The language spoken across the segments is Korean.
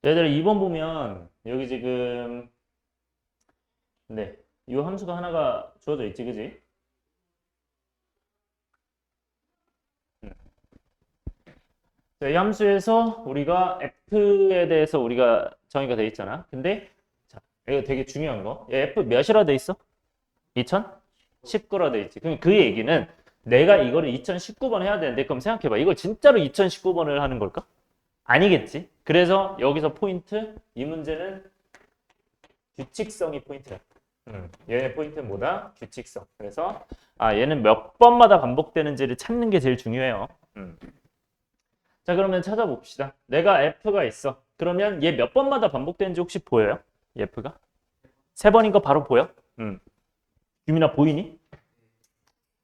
얘들아 2번 보면 여기 지금 네, 이 함수가 하나가 주어져 있지, 그지? 자, 이 함수에서 우리가 f에 대해서 우리가 정의가 돼 있잖아. 근데 자, 이거 되게 중요한 거. 얘 f 몇이라 돼 있어? 2019라 돼 있지. 그럼 그 얘기는 내가 이거를 2019번 해야 되는데 그럼 생각해봐. 이걸 진짜로 2019번을 하는 걸까? 아니겠지. 그래서 여기서 포인트, 이 문제는 규칙성이 포인트야. 얘의 포인트는 뭐다? 규칙성. 그래서 얘는 몇 번마다 반복되는지를 찾는 게 제일 중요해요. 자, 그러면 찾아봅시다. 내가 f가 있어. 그러면 얘 몇 번마다 반복되는지 혹시 보여요? 얘 f가? 세 번인 거 바로 보여? 유민아 보이니?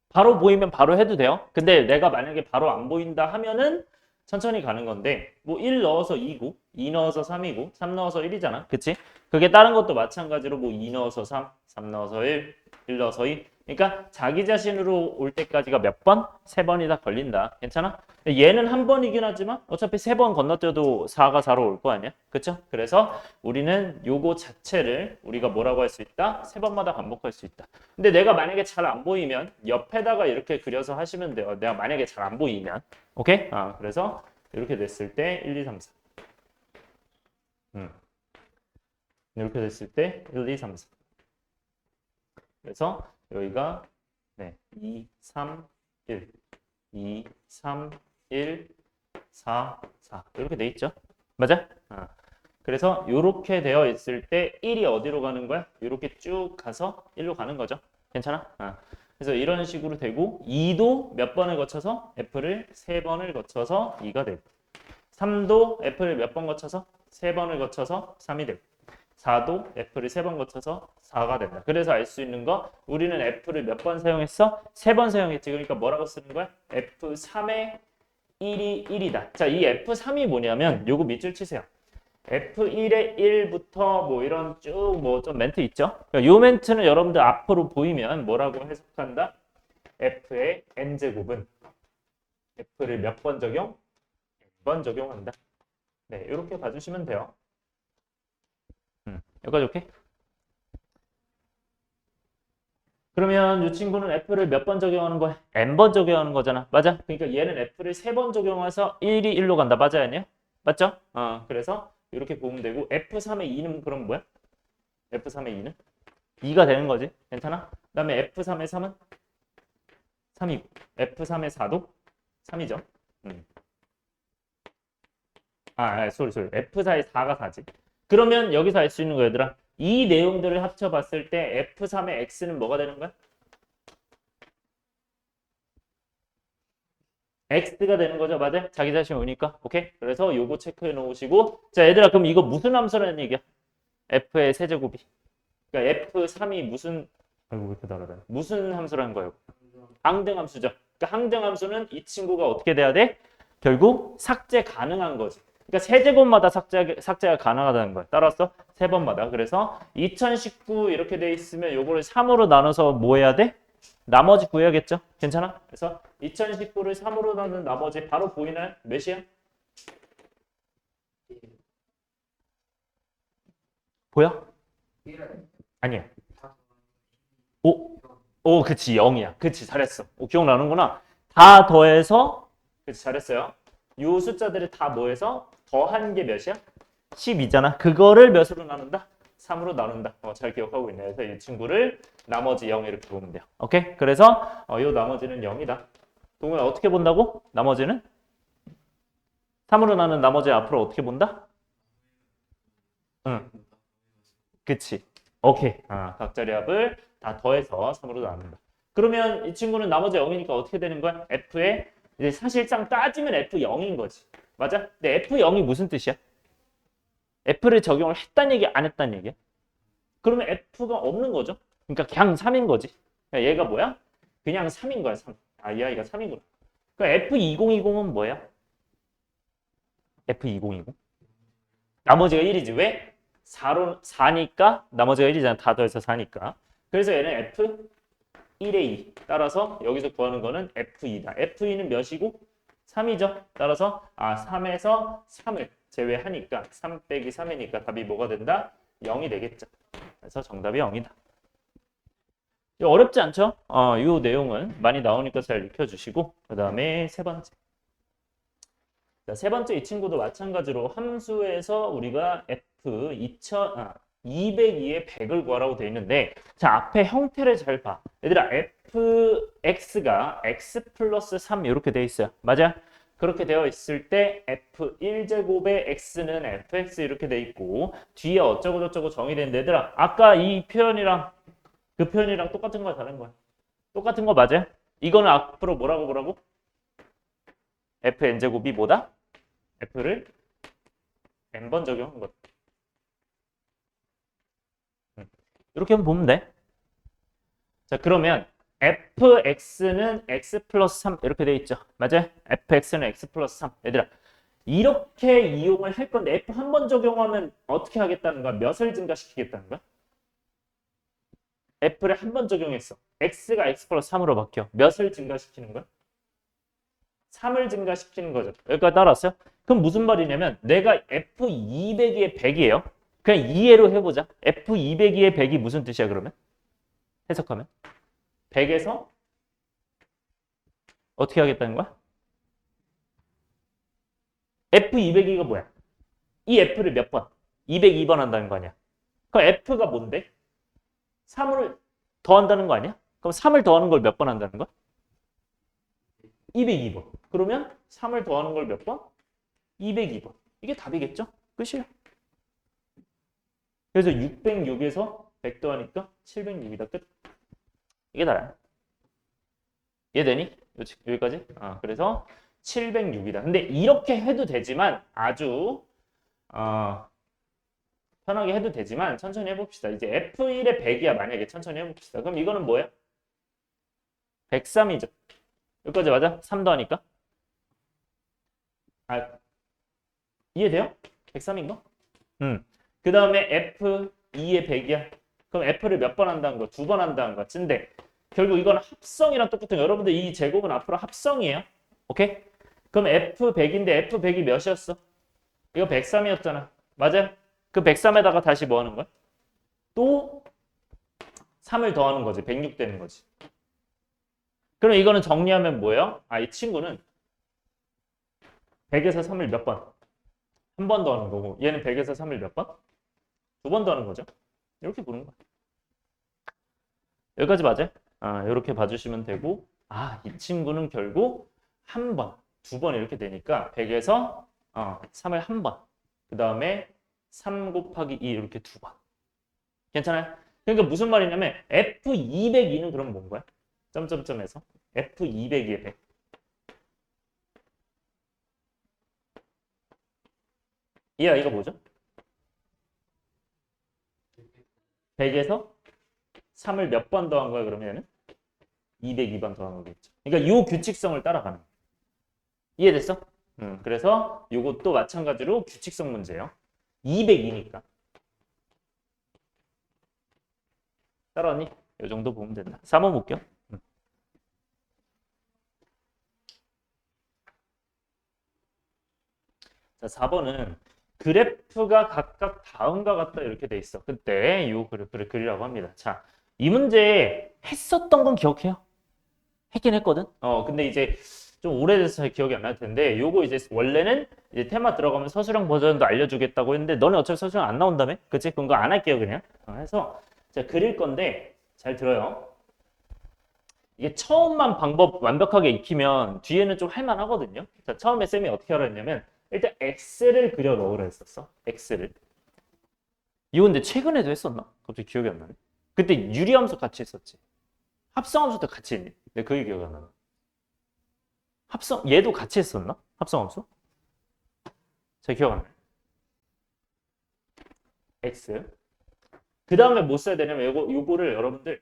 바로 보이면 바로 해도 돼요. 근데 내가 만약에 바로 안 보인다 하면은 천천히 가는 건데 뭐 1 넣어서 2고 2 넣어서 3이고 3 넣어서 1이잖아. 그치? 그게 다른 것도 마찬가지로 뭐 2 넣어서 3, 3 넣어서 1 넣어서 2. 그러니까 자기 자신으로 올 때까지가 몇 번? 세 번이 다 걸린다. 괜찮아? 얘는 한 번이긴 하지만 어차피 세 번 건너뛰어도 4가 4로 올 거 아니야? 그쵸? 그래서 우리는 요거 자체를 우리가 뭐라고 할 수 있다? 세 번마다 반복할 수 있다. 근데 내가 만약에 잘 안 보이면 옆에다가 이렇게 그려서 하시면 돼요. 내가 만약에 잘 안 보이면. 오케이? 그래서 이렇게 됐을 때 1, 2, 3, 4. 이렇게 됐을 때 1, 2, 3, 4. 그래서 여기가 네, 2, 3, 1, 2, 3, 1, 4, 4 이렇게 돼 있죠? 맞아? 그래서 이렇게 되어 있을 때 1이 어디로 가는 거야? 이렇게 쭉 가서 1로 가는 거죠. 괜찮아? 그래서 이런 식으로 되고 2도 몇 번을 거쳐서 F를 3번을 거쳐서 2가 되고 3도 F를 몇 번 거쳐서 3번을 거쳐서 3이 되고 4도 F를 3번 거쳐서 4가 된다. 그래서 알 수 있는 거 우리는 F를 몇 번 사용했어? 3번 사용했지. 그러니까 뭐라고 쓰는 거야? F3의 1이 1이다. 자, 이 F3이 뭐냐면 요거 밑줄 치세요. F1의 1부터 뭐 이런 쭉 뭐 좀 멘트 있죠? 그러니까 요 멘트는 여러분들 앞으로 보이면 뭐라고 해석한다? F의 n제곱은 F를 몇 번 적용? 번 적용한다. 네, 이렇게 봐주시면 돼요. 여기까지 오케이? 그러면 이 친구는 F를 몇 번 적용하는 거야? n번 적용하는 거잖아. 맞아? 그러니까 얘는 F를 3번 적용해서 1이 1로 간다. 맞아요? 아니에요? 맞죠? 그래서 이렇게 보면 되고 F3의 2는 그럼 뭐야? F3의 2는? 2가 되는 거지. 괜찮아? 그 다음에 F3의 3은? 3이고 F3의 4도? 3이죠. 소리. F4의 4가 4지. 그러면 여기서 알 수 있는 거 얘들아. 이 내용들을 합쳐봤을 때 F3의 X는 뭐가 되는 거야? X가 되는 거죠. 맞아? 자기 자신 오니까. 오케이? 그래서 요거 체크해 놓으시고 자 얘들아 그럼 이거 무슨 함수라는 얘기야? F의 세제곱이. 그러니까 F3이 무슨 아이고 왜 이렇게 달아다녀. 무슨 함수라는 거예요? 항등함수죠. 그러니까 항등함수는 이 친구가 어떻게 돼야 돼? 결국 삭제 가능한 거지. 그러니까 세제곱마다 삭제가 가능하다는 거야. 따라서 세 번마다. 그래서 2019 이렇게 돼 있으면 요거를 3으로 나눠서 뭐 해야 돼? 나머지 구해야겠죠? 괜찮아? 그래서 2019를 3으로 나눈 나머지 바로 보이나요? 몇이야? 보여? 아니야. 오, 그치, 0이야. 그치, 잘했어. 기억나는구나. 다 더해서, 그치, 잘했어요. 요 숫자들이 다 뭐해서 더한 게 몇이야? 12잖아. 그거를 몇으로 나눈다? 3으로 나눈다. 잘 기억하고 있네. 그래서 이 친구를 나머지 0 이렇게 보면 돼요. 오케이? 그래서 요 나머지는 0이다. 동훈아 어떻게 본다고? 나머지는? 3으로 나눈 나머지 앞으로 어떻게 본다? 응. 그치. 오케이. 각자리 합을 다 더해서 3으로 나눈다. 그러면 이 친구는 나머지 0이니까 어떻게 되는 거야? F에 이제 사실상 따지면 F0인 거지. 맞아? 근데 F0이 무슨 뜻이야? F를 적용을 했단 얘기, 안 했단 얘기야? 그러면 F가 없는 거죠. 그러니까 그냥 3인 거지. 그러니까 얘가 뭐야? 그냥 3인 거야, 3. 이 아이가 3이구나. 그러니까 F2020은 뭐야? F2020. 나머지가 1이지. 왜? 4니까 나머지가 1이잖아. 다 더해서 4니까. 그래서 얘는 F1의 2. 따라서 여기서 구하는 거는 F2다. F2는 몇이고? 3이죠. 따라서 3에서 3을 제외하니까 3 빼기 3이니까 답이 뭐가 된다? 0이 되겠죠. 그래서 정답이 0이다. 어렵지 않죠? 이 내용은 많이 나오니까 잘 익혀주시고 그 다음에 세 번째. 자, 세 번째 이 친구도 마찬가지로 함수에서 우리가 f 202에 100을 구하라고 돼 있는데 자 앞에 형태를 잘 봐. 얘들아 fx가 x 플러스 3 이렇게 돼 있어요. 맞아? 그렇게 되어 있을 때 f1제곱의 x는 fx 이렇게 돼 있고 뒤에 어쩌고 저쩌고 정의되는데 얘들아 아까 이 표현이랑 그 표현이랑 똑같은 거야 다른 거야? 똑같은 거 맞아? 이거는 앞으로 뭐라고? fn제곱이 뭐다? f를 n번 적용한 것. 이렇게 한번 보면 돼. 자 그러면 fx는 x 플러스 3 이렇게 돼 있죠. 맞아요? fx는 x 플러스 3. 얘들아 이렇게 이용을 할 건데 f 한 번 적용하면 어떻게 하겠다는 거야? 몇을 증가시키겠다는 거야? f를 한 번 적용했어. x가 x 플러스 3으로 바뀌어. 몇을 증가시키는 거야? 3을 증가시키는 거죠. 여기까지 따라왔어요? 그럼 무슨 말이냐면 내가 f200에 100이에요. 그냥 이해로 해보자. f202에 100이 무슨 뜻이야 그러면? 해석하면? 100에서 어떻게 하겠다는 거야? f202가 뭐야? 이 f를 몇 번? 202번 한다는 거 아니야? 그럼 f가 뭔데? 3을 더한다는 거 아니야? 그럼 3을 더하는 걸 몇 번 한다는 거야? 202번. 그러면 3을 더하는 걸 몇 번? 202번. 이게 답이겠죠? 끝이에요. 그래서 606에서 100 더하니까 706이다. 끝. 이게 다야. 이해되니? 여기까지? 그래서 706이다. 근데 이렇게 해도 되지만 아주 편하게 해도 되지만 천천히 해봅시다. 이제 F1에 100이야. 만약에 천천히 해봅시다. 그럼 이거는 뭐야? 103이죠. 여기까지 맞아? 3 더하니까? 이해돼요? 103인 거? 그 다음에 F2에 100이야. 그럼 F를 몇 번 한다는 거? 2번 한다는 거. 근데 결국 이거는 합성이랑 똑같은 거. 여러분들 이 제곱은 앞으로 합성이에요. 오케이? 그럼 F100인데 F100이 몇이었어? 이거 103이었잖아. 맞아요? 그 103에다가 다시 뭐 하는 거야? 또 3을 더하는 거지. 106 되는 거지. 그럼 이거는 정리하면 뭐예요? 이 친구는 100에서 3을 몇 번? 한 번 더하는 거고 얘는 100에서 3을 몇 번? 2번 더하는 거죠. 이렇게 보는 거야. 여기까지 맞아요? 이렇게 봐주시면 되고 이 친구는 결국 한 번, 2번 이렇게 되니까 100에서 3을 한 번, 그 다음에 3 곱하기 2 이렇게 2번. 괜찮아요? 그러니까 무슨 말이냐면 F202는 그럼 뭔 거야? 점점점에서 F202에 100. 이 아이가 뭐죠? 100에서 3을 몇 번 더한 거야 그러면 202번 더한 거겠죠. 그러니까 이 규칙성을 따라가는 거야. 이해됐어? 그래서 이것도 마찬가지로 규칙성 문제예요. 202니까. 따라왔니? 이 정도 보면 된다. 3번 볼게요. 자, 4번은 그래프가 각각 다음과 같다 이렇게 돼 있어. 그때 이 그래프를 그리라고 합니다. 자, 이 문제 했었던 건 기억해요? 했긴 했거든. 근데 이제 좀 오래돼서 잘 기억이 안 날 텐데 요거 이제 원래는 이제 테마 들어가면 서술형 버전도 알려주겠다고 했는데 너네 어차피 서술형 안 나온다며? 그치? 그럼 그거 안 할게요 그냥. 해서 제가 그릴 건데 잘 들어요. 이게 처음만 방법 완벽하게 익히면 뒤에는 좀 할만하거든요. 자, 처음에 쌤이 어떻게 하라 했냐면 일단 X를 그려 넣으라 했었어. X를. 이거 근데 최근에도 했었나? 갑자기 기억이 안 나네. 그때 유리함수 같이 했었지. 합성함수도 같이 했니? 근데 그게 기억이 안 나네. 얘도 같이 했었나? 합성함수? 제 기억 안 나요. X. 그 다음에 뭐 써야 되냐면 요거를 여러분들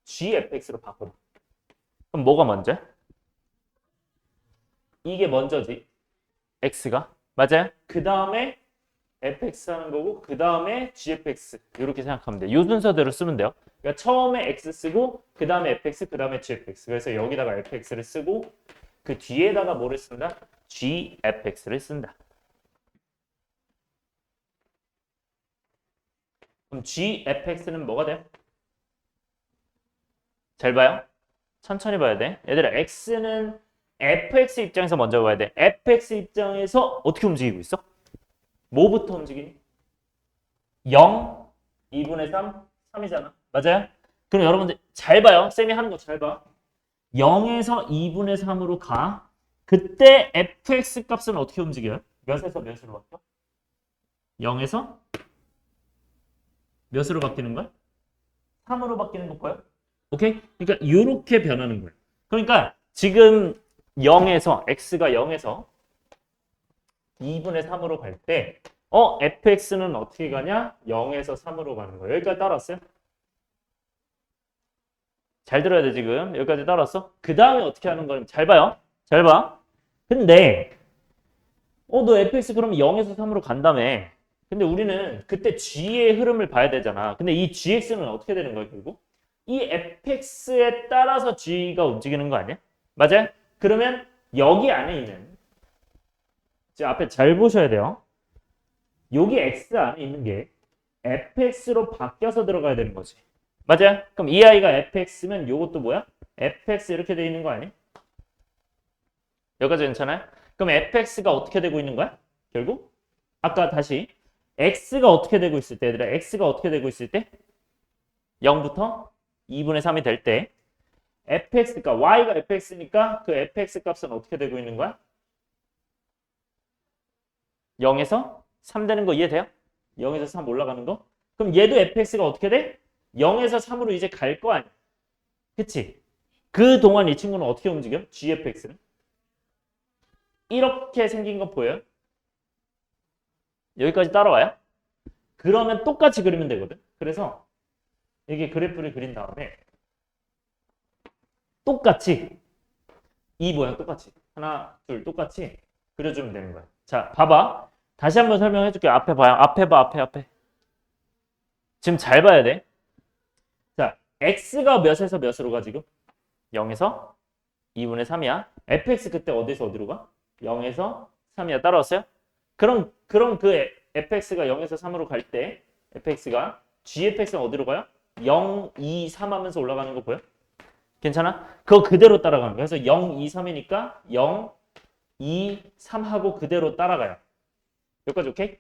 GFX로 바꿔. 그럼 뭐가 먼저? 이게 먼저지. X가. 맞아요? 그 다음에 fx 하는 거고 그 다음에 gfx 이렇게 생각하면 돼요. 이 순서대로 쓰면 돼요. 그러니까 처음에 x 쓰고 그 다음에 fx 그 다음에 gfx. 그래서 여기다가 fx를 쓰고 그 뒤에다가 뭐를 쓴다? gfx를 쓴다. 그럼 gfx는 뭐가 돼요? 잘 봐요. 천천히 봐야 돼. 얘들아, x는 fx 입장에서 먼저 봐야 돼. fx 입장에서 어떻게 움직이고 있어? 뭐부터 움직이니? 0, 2분의 3, 3이잖아. 맞아요? 그럼 여러분들 잘 봐요. 쌤이 하는 거 잘 봐. 0에서 2분의 3으로 가. 그때 fx 값은 어떻게 움직여요? 몇에서 몇으로 바뀌어? 0에서 몇으로 바뀌는 거야? 3으로 바뀌는 거 보여? 오케이? 그러니까 이렇게 변하는 거예요. 그러니까 지금 0에서 x가 0에서 2분의 3으로 갈 때 fx는 어떻게 가냐? 0에서 3으로 가는 거예요. 여기까지 따라왔어요? 잘 들어야 돼 지금. 여기까지 따라왔어? 그 다음에 어떻게 하는 거냐면 잘 봐요. 잘 봐. 근데 너 fx 그러면 0에서 3으로 간다며. 근데 우리는 그때 g의 흐름을 봐야 되잖아. 근데 이 gx는 어떻게 되는 거야 결국? 이 fx에 따라서 g가 움직이는 거 아니야? 맞아요? 그러면 여기 안에 있는 지금 앞에 잘 보셔야 돼요. 여기 x 안에 있는 게 fx로 바뀌어서 들어가야 되는 거지. 맞아요? 그럼 이 아이가 fx면 요것도 뭐야? fx 이렇게 돼 있는 거 아니야? 여기까지 괜찮아요? 그럼 fx가 어떻게 되고 있는 거야? 결국? 아까 다시 x가 어떻게 되고 있을 때 얘들아 x가 어떻게 되고 있을 때 0부터 2분의 3이 될 때 fx가 y가 fx니까 그 fx 값은 어떻게 되고 있는 거야? 0에서 3 되는 거 이해돼요? 0에서 3 올라가는 거? 그럼 얘도 fx가 어떻게 돼? 0에서 3으로 이제 갈 거 아니야? 그치? 그 동안 이 친구는 어떻게 움직여? gfx는? 이렇게 생긴 거 보여요? 여기까지 따라와요? 그러면 똑같이 그리면 되거든. 그래서 이게 그래프를 그린 다음에 똑같이 이 모양 똑같이 하나 둘 똑같이 그려주면 되는 거야. 자 봐봐. 다시 한번 설명해 줄게요. 앞에 봐요. 앞에 봐. 앞에. 지금 잘 봐야 돼. 자 x가 몇에서 몇으로 가 지금? 0에서 2분의 3이야. fx 그때 어디서 어디로 가? 0에서 3이야. 따라왔어요? 그럼 그 fx가 0에서 3으로 갈 때 fx가 gfx는 어디로 가요? 0, 2, 3 하면서 올라가는 거 보여? 괜찮아? 그거 그대로 따라가는 거야. 그래서 0, 2, 3이니까 0, 2, 3 하고 그대로 따라가요. 여기까지 오케이?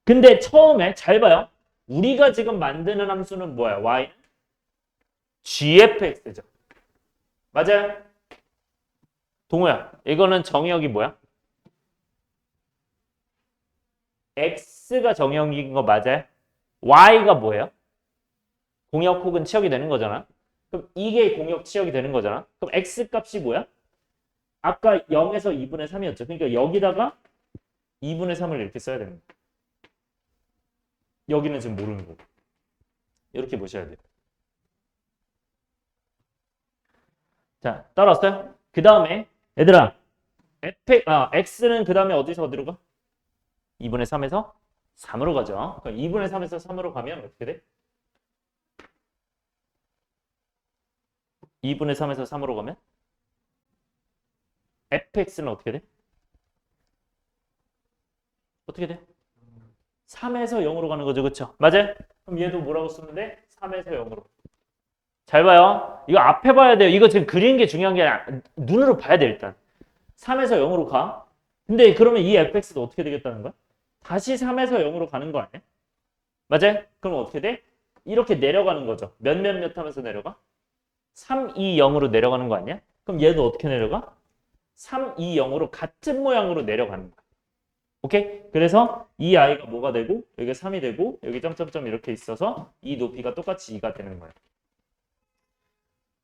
근데 처음에 잘 봐요. 우리가 지금 만드는 함수는 뭐야? y gfx죠. 맞아요? 동호야, 이거는 정의역이 뭐야? x가 정의역인 거 맞아요? y가 뭐예요? 공역 혹은 치역이 되는 거잖아. 그럼 이게 공역 치역이 되는 거잖아. 그럼 x 값이 뭐야? 아까 0에서 2분의 3이었죠. 그러니까 여기다가 2분의 3을 이렇게 써야 되는 거야. 여기는 지금 모르는 거고. 이렇게 보셔야 돼요. 자, 따라왔어요? 그 다음에 얘들아 x는 그 다음에 어디서 어디로 가? 2분의 3에서 3으로 가죠. 그럼 2분의 3에서 3으로 가면 어떻게 돼? 2분의 3에서 3으로 가면 fx는 어떻게 돼? 어떻게 돼? 3에서 0으로 가는 거죠. 그쵸? 맞아요? 그럼 얘도 뭐라고 쓰면 돼? 3에서 0으로. 잘 봐요. 이거 앞에 봐야 돼요. 이거 지금 그리는 게 중요한 게 아니라 눈으로 봐야 돼 일단. 3에서 0으로 가. 근데 그러면 이 fx도 어떻게 되겠다는 거야? 다시 3에서 0으로 가는 거 아니야? 맞아요? 그럼 어떻게 돼? 이렇게 내려가는 거죠. 몇 하면서 내려가? 3, 2, 0으로 내려가는 거 아니야? 그럼 얘도 어떻게 내려가? 3, 2, 0으로 같은 모양으로 내려가는 거야. 오케이? 그래서 이 아이가 뭐가 되고 여기 3이 되고 여기 점점점 이렇게 있어서 이 높이가 똑같이 2가 되는 거야.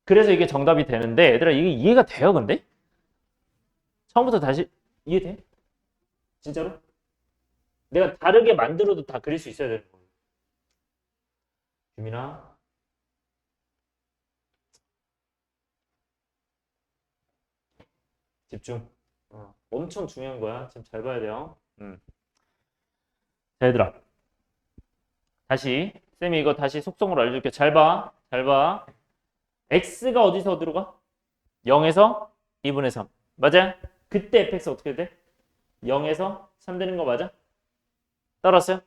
그래서 이게 정답이 되는데 얘들아 이게 이해가 돼요 근데? 처음부터 다시 이해돼? 진짜로? 내가 다르게 만들어도 다 그릴 수 있어야 되는 거예요. 유민아 집중. 엄청 중요한 거야. 지금 잘 봐야 돼요. 자 얘들아 다시 쌤이 이거 다시 속성으로 알려줄게. 잘 봐. 잘 봐. x가 어디서 어디로 가? 0에서 2분의 3. 맞아요? 그때 fx 어떻게 돼? 0에서 3 되는 거 맞아? 따라왔어요?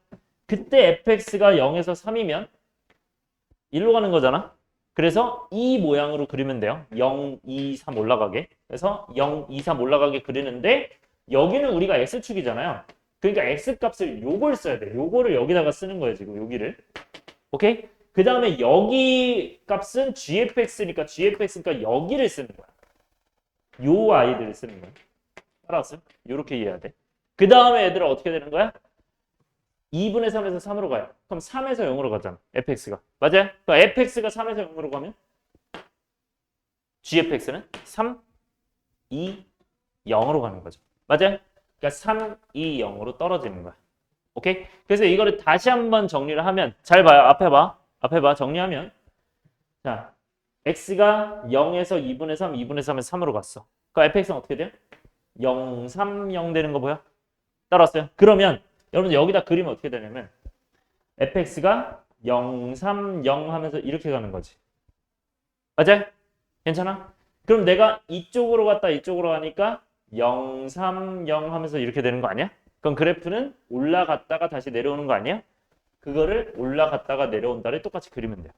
그때 fx가 0에서 3이면 1로 가는 거잖아. 그래서 이 모양으로 그리면 돼요. 0, 2, 3 올라가게. 그래서 0, 2, 3 올라가게 그리는데 여기는 우리가 x축이잖아요. 그러니까 x값을 요걸 써야 돼. 요거를 여기다가 쓰는 거예요. 지금 여기를. 오케이? 그 다음에 여기 값은 gfx니까 여기를 쓰는 거야. 요 아이들을 쓰는 거야. 알았어? 요렇게 이해해야 돼. 그 다음에 얘들아 어떻게 되는 거야? 2분의 3에서 3으로 가요. 그럼 3에서 0으로 가잖아. fx가. 맞아요? 그러니까 fx가 3에서 0으로 가면 gfx는 3, 2, 0으로 가는 거죠. 맞아요? 그러니까 3, 2, 0으로 떨어지는 거야. 오케이? 그래서 이거를 다시 한번 정리를 하면 잘 봐요. 앞에 봐. 앞에 봐. 정리하면 자, x가 0에서 2분의 3, 2분의 3에서 3으로 갔어. 그럼 fx는 어떻게 돼요? 0, 3, 0 되는 거 보여? 따라왔어요? 그러면 여러분들 여기다 그리면 어떻게 되냐면 fx가 0, 3, 0 하면서 이렇게 가는 거지. 맞아요? 괜찮아? 그럼 내가 이쪽으로 갔다 이쪽으로 가니까 0, 3, 0 하면서 이렇게 되는 거 아니야? 그럼 그래프는 올라갔다가 다시 내려오는 거 아니야? 그거를 올라갔다가 내려온다를 똑같이 그리면 돼요.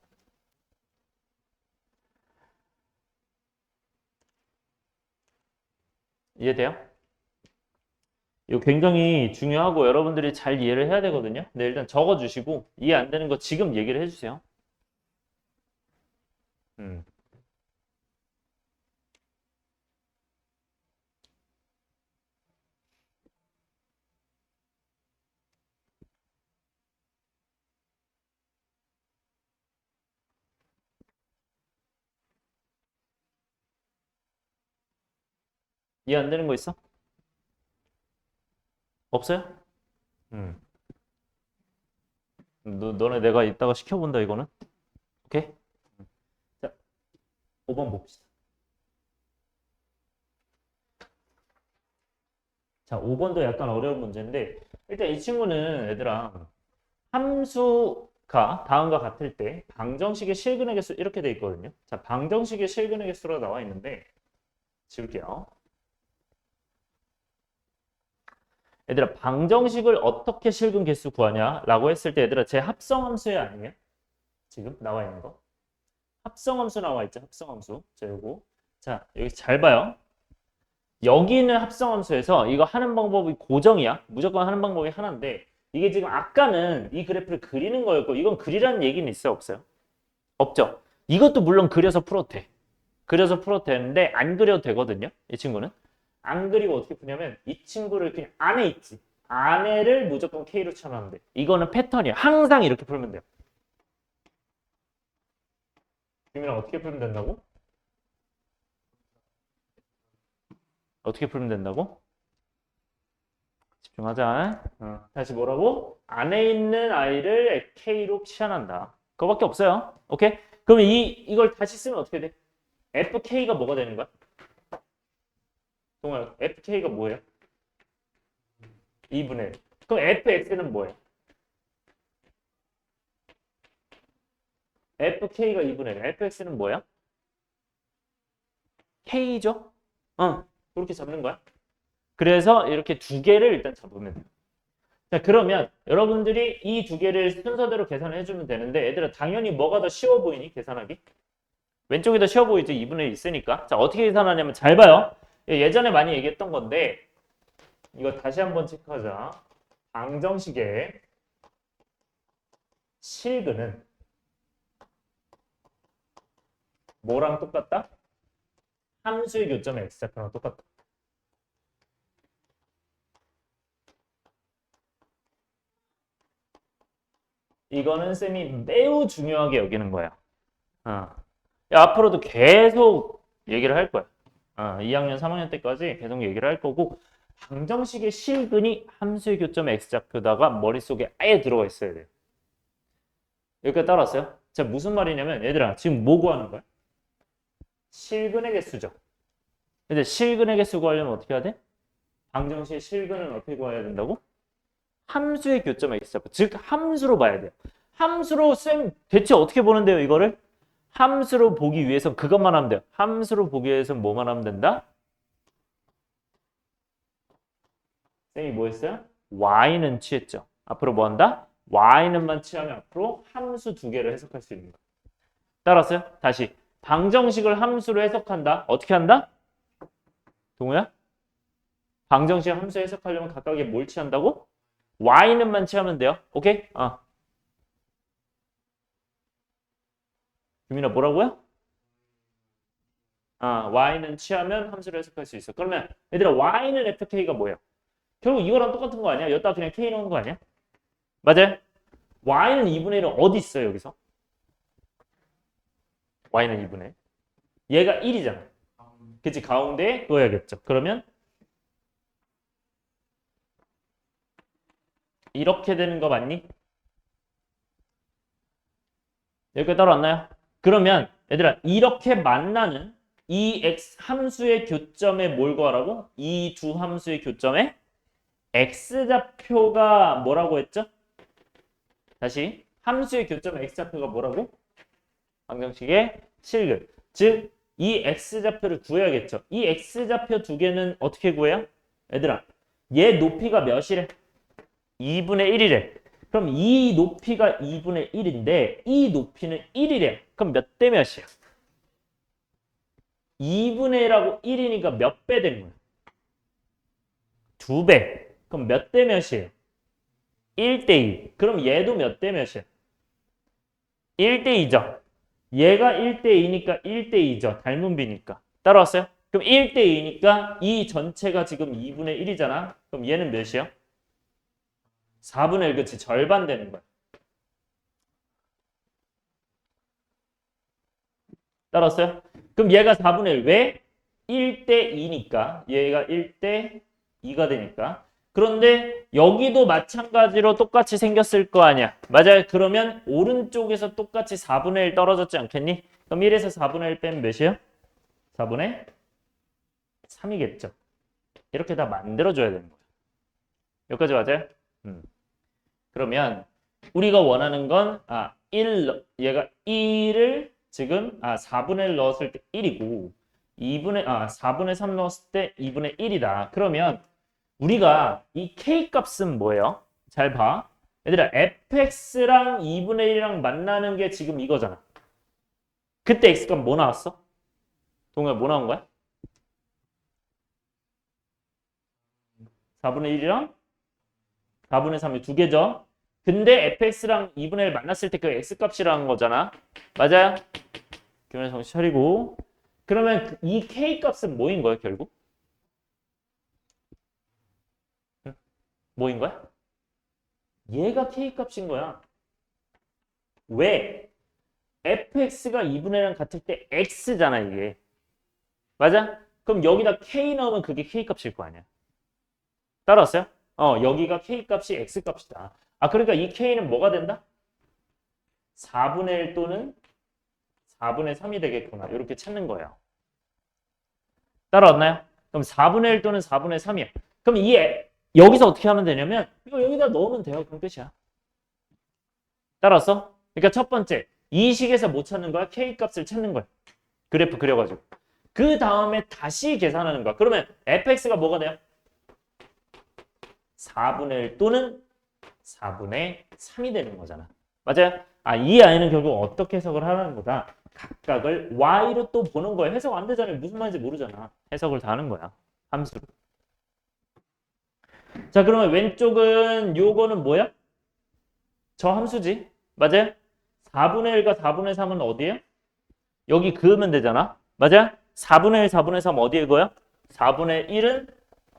이해돼요? 이거 굉장히 중요하고 여러분들이 잘 이해를 해야 되거든요. 네, 일단 적어주시고 이해 안 되는 거 지금 얘기를 해주세요. 음. 이해 안 되는 거 있어? 없어요? 음. 너네 내가 이따가 시켜본다 이거는. 오케이? 자, 5번 봅시다. 자, 5번도 약간 어려운 문제인데 일단 이 친구는 얘들아 함수가 다음과 같을 때 방정식의 실근의 개수 이렇게 돼 있거든요. 자, 방정식의 실근의 개수가 나와 있는데 지울게요. 얘들아 방정식을 어떻게 실근 개수 구하냐라고 했을 때 얘들아 제 합성함수에 아니에요? 지금 나와 있는 거 합성함수 나와 있죠. 합성함수. 자, 요거 자 여기 잘 봐요. 여기는 합성함수에서 이거 하는 방법이 고정이야. 무조건 하는 방법이 하나인데 이게 지금 아까는 이 그래프를 그리는 거였고 이건 그리라는 얘기는 있어요? 없어요? 없죠. 이것도 물론 그려서 풀어도 돼. 그려서 풀어도 되는데 안 그려도 되거든요. 이 친구는. 안 그리고 어떻게 푸냐면 이 친구를 그냥 안에 있지. 안에를 무조건 K로 쳐넣으면 돼. 이거는 패턴이야. 항상 이렇게 풀면 돼요. 그러면 어떻게 풀면 된다고? 어떻게 풀면 된다고? 집중하자. 다시 뭐라고? 안에 있는 아이를 K로 치환한다. 그거밖에 없어요. 오케이? 그러면 이걸 다시 쓰면 어떻게 돼? FK가 뭐가 되는 거야? 동아야, FK가 뭐예요? 2분의 1. 그럼 FX는 뭐예요? FK가 2분의 1. FX는 뭐야? K죠? 그렇게 잡는 거야. 그래서 이렇게 두 개를 일단 잡으면 돼요. 자, 그러면 여러분들이 이 두 개를 순서대로 계산을 해주면 되는데 얘들아 당연히 뭐가 더 쉬워 보이니? 계산하기? 왼쪽이 더 쉬워 보이지? 2분의 1 있으니까. 자, 어떻게 계산하냐면 잘 봐요. 예전에 많이 얘기했던 건데 이거 다시 한번 체크하자. 방정식의 실근은 뭐랑 똑같다? 함수의 교점의 x좌표랑 똑같다. 이거는 쌤이 매우 중요하게 여기는 거야. 앞으로도 계속 얘기를 할 거야. 2학년, 3학년 때까지 계속 얘기를 할 거고 방정식의 실근이 함수의 교점의 x좌표다가 머릿속에 아예 들어가 있어야 돼요. 여기까지 따라왔어요? 자, 무슨 말이냐면 얘들아 지금 뭐 구하는 거야? 실근의 개수죠. 근데 실근의 개수 구하려면 어떻게 해야 돼? 방정식의 실근은 어떻게 구해야 된다고? 함수의 교점의 x좌표. 즉 함수로 봐야 돼요. 함수로 쌤 대체 어떻게 보는데요 이거를? 함수로 보기 위해선 그것만 하면 돼요. 함수로 보기 위해선 뭐만 하면 된다? 쌤이 뭐 했어요? y는 취했죠. 앞으로 뭐 한다? y는만 취하면 앞으로 함수 두 개를 해석할 수 있는 거야. 따라왔어요? 다시 방정식을 함수로 해석한다. 어떻게 한다? 동우야? 방정식 함수 해석하려면 각각의 뭘 취한다고? y는만 취하면 돼요. 오케이? 유민아 뭐라고요? y는 취하면 함수를 해석할 수 있어. 그러면 얘들아 y는 fk가 뭐예요? 결국 이거랑 똑같은 거 아니야? 여기다 그냥 k 넣은 거 아니야? 맞아요? y는 2분의 1은 어디 있어요 여기서? y는 2분의 1. 얘가 1이잖아. 그치? 가운데에 넣어야겠죠. 그러면 이렇게 되는 거 맞니? 여기까지 따라왔나요? 그러면 얘들아 이렇게 만나는 이 x 함수의 교점에 뭘 구하라고? 이 두 함수의 교점에 x좌표가 뭐라고 했죠? 다시 함수의 교점에 x좌표가 뭐라고? 방정식의 실근. 즉 이 x좌표를 구해야겠죠. 이 x좌표 두 개는 어떻게 구해요? 얘들아 얘 높이가 몇이래? 2분의 1이래. 그럼 이 높이가 2분의 1인데 이 높이는 1이래. 그럼 몇 대 몇이야? 2분의 1하고 1이니까 몇 배 되는 거야? 2배. 그럼 몇 대 몇이에요? 1대 2. 그럼 얘도 몇 대 몇이야? 1대 2죠. 얘가 1대 2니까 1대 2죠. 닮은 비니까. 따라왔어요? 그럼 1대 2니까 이 전체가 지금 2분의 1이잖아. 그럼 얘는 몇이야? 4분의 1, 그치? 절반 되는 거야. 따라왔어요? 그럼 얘가 4분의 1. 왜? 1대 2니까. 얘가 1대 2가 되니까. 그런데 여기도 마찬가지로 똑같이 생겼을 거 아니야. 맞아요. 그러면 오른쪽에서 똑같이 4분의 1 떨어졌지 않겠니? 그럼 1에서 4분의 1 빼면 몇이에요? 4분의 3이겠죠. 이렇게 다 만들어줘야 되는 거예요. 여기까지 맞아요? 그러면 우리가 원하는 건 얘가 1을 지금 4분의 1 넣었을 때 1이고 4분의 3 넣었을 때 2분의 1이다. 그러면 우리가 이 k 값은 뭐예요? 잘 봐. 얘들아 fx랑 2분의 1이랑 만나는 게 지금 이거잖아. 그때 x값 뭐 나왔어? 동호야 뭐 나온 거야? 4분의 1이랑 4분의 3이 두 개죠. 근데 fx랑 2분의 1 만났을 때 그 x값이라는 거잖아. 맞아요? 그러면 정신 차리고. 그러면 이 k값은 뭐인 거야 결국? 뭐인 거야? 얘가 k값인 거야. 왜? fx가 2분의 1랑 같을 때 x잖아 이게. 맞아? 그럼 여기다 k 넣으면 그게 k값일 거 아니야. 따라왔어요? 여기가 k값이 x값이다. 그러니까 이 k는 뭐가 된다? 4분의 1 또는 4분의 3이 되겠구나. 이렇게 찾는 거예요. 따라왔나요? 그럼 4분의 1 또는 4분의 3이야. 그럼 여기서 어떻게 하면 되냐면 이거 여기다 넣으면 돼요. 그럼 끝이야. 따라왔어? 그러니까 첫 번째 이 식에서 못 찾는 거야. k값을 찾는 거야. 그래프 그려가지고. 그 다음에 다시 계산하는 거야. 그러면 fx가 뭐가 돼요? 4분의 1 또는 4분의 3이 되는 거잖아. 맞아요? 이 아이는 결국 어떻게 해석을 하라는 거다. 각각을 y로 또 보는 거야. 해석 안 되잖아요. 무슨 말인지 모르잖아. 해석을 다 하는 거야. 함수로. 자, 그러면 왼쪽은 요거는 뭐야? 저 함수지. 맞아요? 4분의 1과 4분의 3은 어디에요? 여기 그으면 되잖아. 맞아요? 4분의 1, 4분의 3 어디에 그어요? 4분의 1은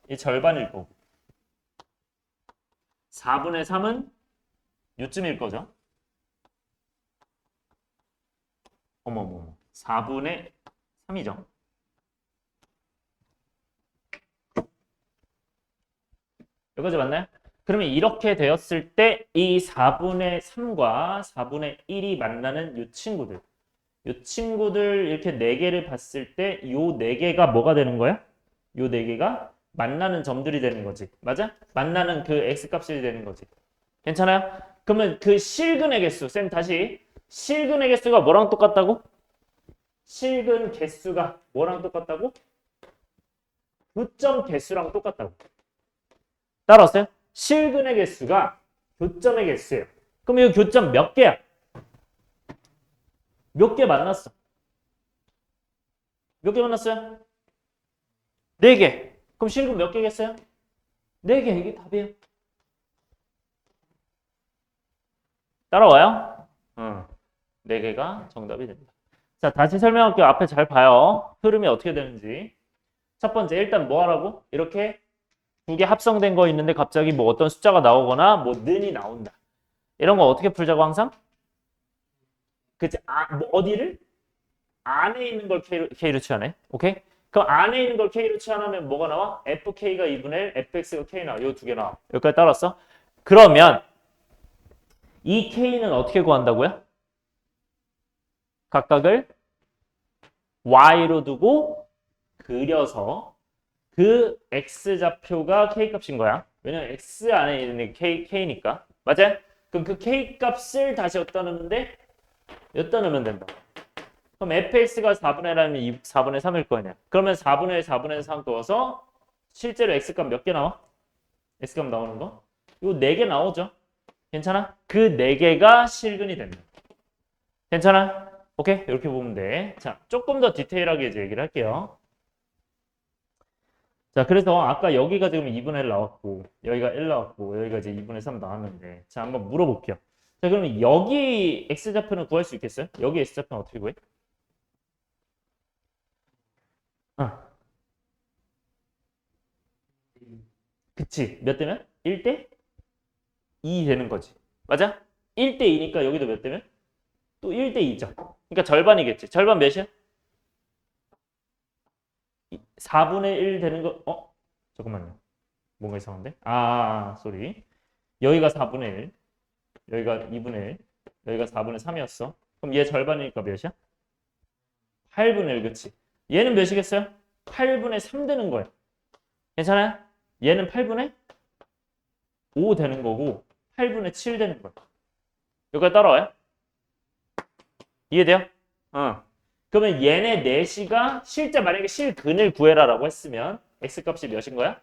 이 절반일 거고. 4분의 3은 요쯤일 거죠. 어머머머. 4분의 3이죠. 여기까지 맞나요? 그러면 이렇게 되었을 때 이 4분의 3과 4분의 1이 만나는 이 친구들. 이 친구들 이렇게 4개를 봤을 때 이 4개가 뭐가 되는 거야? 이 4개가 만나는 점들이 되는 거지. 맞아? 만나는 그 x값이 되는 거지. 괜찮아요? 그러면 그 실근의 개수. 쌤 다시. 실근의 개수가 뭐랑 똑같다고? 실근 개수가 뭐랑 똑같다고? 교점 개수랑 똑같다고. 따라왔어요? 실근의 개수가 교점의 개수예요. 그럼 이 교점 몇 개야? 몇 개 만났어? 몇 개 만났어요? 4개. 그럼 실근 몇 개겠어요? 4개. 이게 답이에요. 따라와요? 응. 4개가 정답이 됩니다. 자, 다시 설명할게요. 앞에 잘 봐요. 흐름이 어떻게 되는지. 첫 번째, 일단 뭐 하라고? 이렇게 2개 합성된 거 있는데 갑자기 뭐 어떤 숫자가 나오거나 뭐 는이 나온다. 이런 거 어떻게 풀자고 항상? 그치? 뭐 어디를? 안에 있는 걸 K로 치환해. 오케이? 그럼 안에 있는 걸 K로 치환하면 뭐가 나와? FK가 2분의 1, FX가 K 나와. 요 2개 나와. 여기까지 따랐어? 그러면 이 K는 어떻게 구한다고요? 각각을 Y로 두고 그려서 그 X좌표가 K값인 거야. 왜냐면 X 안에 있는 게 K니까. 맞아? 그럼 그 K값을 다시 어디다 넣는데? 여기다 넣으면 된다. 그럼 fx가 4분의 1이면 4분의 3일 거 아니야. 그러면 4분의 1, 4분의 3 넣어서 실제로 x값 몇 개 나와? x값 나오는 거? 이거 4개 나오죠? 괜찮아? 그 4개가 실근이 됩니다. 괜찮아? 오케이? 이렇게 보면 돼. 자, 조금 더 디테일하게 이제 얘기를 할게요. 자, 그래서 아까 여기가 지금 2분의 1 나왔고, 여기가 1 나왔고, 여기가 이제 2분의 3 나왔는데, 자, 한번 물어볼게요. 자, 그러면 여기 x좌표는 구할 수 있겠어요? 여기 x좌표는 어떻게 구해? 그치. 몇 대면? 1대 2 되는 거지. 맞아? 1대 2니까 여기도 몇 대면? 또 1대 2죠. 그러니까 절반이겠지. 절반 몇이야? 4분의 1 되는 거, 잠깐만요. 뭔가 이상한데? 쏘리. 여기가 4분의 1, 여기가 2분의 1, 여기가 4분의 3이었어. 그럼 얘 절반이니까 몇이야? 8분의 1, 그치? 얘는 몇이겠어요? 8분의 3 되는 거야. 괜찮아요? 얘는 8분의 5 되는 거고 8분의 7 되는 거야. 여기까지 따라와요? 이해돼요? 그러면 얘네 넷이가 실제 만약에 실근을 구해라라고 했으면 x값이 몇인 거야?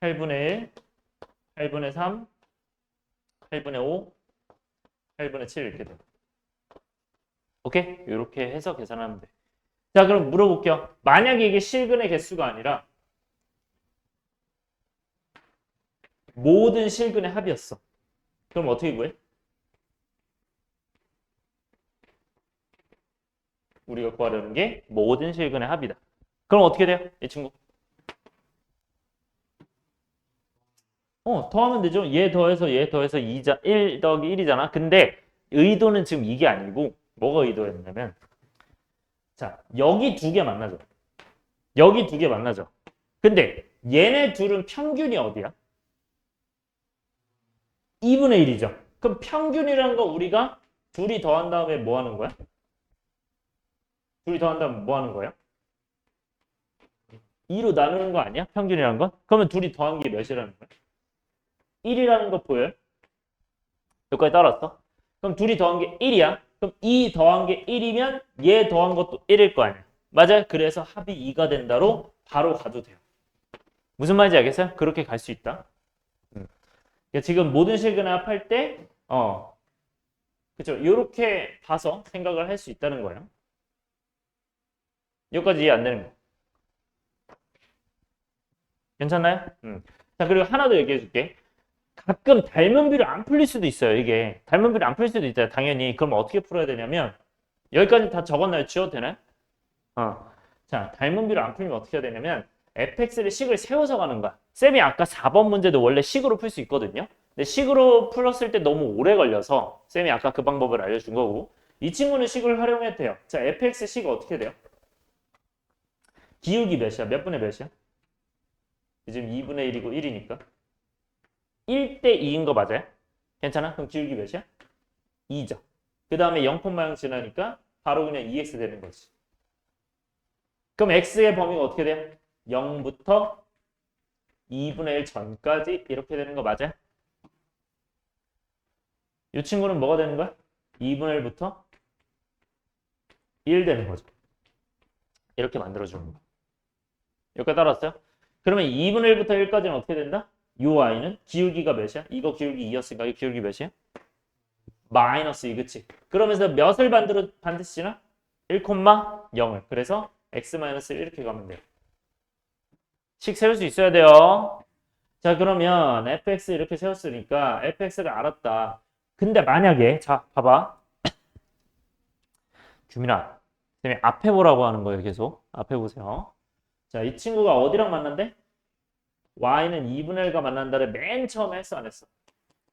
8분의 1, 8분의 3, 8분의 5, 8분의 7 이렇게 돼. 오케이? 이렇게 해서 계산하면 돼. 자, 그럼 물어볼게요. 만약에 이게 실근의 개수가 아니라 모든 실근의 합이었어. 그럼 어떻게 구해? 우리가 구하려는 게 모든 실근의 합이다. 그럼 어떻게 돼요? 이 친구. 더하면 되죠. 얘 더해서 2자, 1 더하기 1이잖아. 근데 의도는 지금 이게 아니고 뭐가 의도였냐면 자, 여기 2개 만나죠. 여기 2개 만나죠. 근데 얘네 둘은 평균이 어디야? 2분의 1이죠. 그럼 평균이라는 거 우리가 둘이 더한 다음에 뭐 하는 거야? 둘이 더한 다음에 뭐 하는 거야? 2로 나누는 거 아니야? 평균이라는 건? 그러면 둘이 더한 게 몇이라는 거야? 1이라는 거 보여요? 여기까지 따랐어? 그럼 둘이 더한 게 1이야. 그럼 2 더한 게 1이면 얘 더한 것도 1일 거 아니야. 맞아요? 그래서 합이 2가 된다로 바로 가도 돼요. 무슨 말인지 알겠어요? 그렇게 갈 수 있다. 그러니까 지금 모든 실근을 합할 때 그쵸? 이렇게 봐서 생각을 할 수 있다는 거예요. 여기까지 이해 안 되는 거. 괜찮나요? 자, 그리고 하나 더 얘기해 줄게. 가끔 닮은 비례 안 풀릴 수도 있어요. 이게 닮은 비례 안 풀릴 수도 있잖아요. 당연히. 그럼 어떻게 풀어야 되냐면 여기까지 다 적었나요? 지워도 되나요? 자, 닮은 비례 안 풀리면 어떻게 해야 되냐면 fx를 식을 세워서 가는 거야. 쌤이 아까 4번 문제도 원래 식으로 풀 수 있거든요. 근데 식으로 풀었을 때 너무 오래 걸려서 쌤이 아까 그 방법을 알려준 거고 이 친구는 식을 활용해도 돼요. 자, fx 식 어떻게 돼요? 기울기 몇이야? 몇 분의 몇이야? 지금 2분의 1이고 1이니까 1대 2인 거 맞아요? 괜찮아? 그럼 기울기 몇이야? 2죠. 그 다음에 0콤마 0 지나니까 바로 그냥 2x 되는 거지. 그럼 x의 범위가 어떻게 돼요? 0부터 2분의 1 전까지 이렇게 되는 거 맞아요? 이 친구는 뭐가 되는 거야? 2분의 1부터 1 되는 거죠. 이렇게 만들어주는 거. 여기까지 따라왔어요? 그러면 2분의 1부터 1까지는 어떻게 된다? 요 y는 기울기가 몇이야? 이거 기울기 2였으니까 이 기울기 몇이야? 마이너스 2, 그치? 그러면서 몇을 반드시 지나? 1,0을. 그래서 x-1 이렇게 가면 돼요. 식 세울 수 있어야 돼요. 자, 그러면 fx 이렇게 세웠으니까 fx를 알았다. 근데 만약에, 자, 봐봐. 규민아, 선생님이 앞에 보라고 하는 거예요, 계속. 앞에 보세요. 자, 이 친구가 어디랑 만난대? y는 2분의 1과 만난다를 맨 처음에 했어, 안 했어?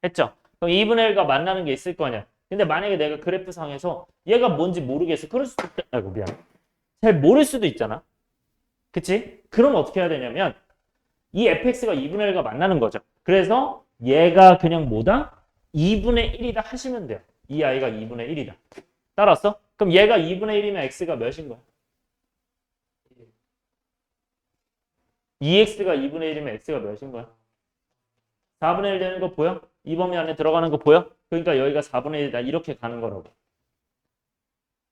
했죠? 그럼 2분의 1과 만나는 게 있을 거냐? 근데 만약에 내가 그래프상에서 얘가 뭔지 모르겠어. 그럴 수도 있다. 아이고, 미안. 잘 모를 수도 있잖아. 그치? 그럼 어떻게 해야 되냐면, 이 fx가 2분의 1과 만나는 거죠. 그래서 얘가 그냥 뭐다? 2분의 1이다 하시면 돼요. 이 아이가 2분의 1이다. 따랐어? 그럼 얘가 2분의 1이면 x가 몇인 거야? 2x가 2분의 1이면 x가 몇인 거야? 4분의 1 되는 거 보여? 이 범위 안에 들어가는 거 보여? 그러니까 여기가 4분의 1이다. 이렇게 가는 거라고.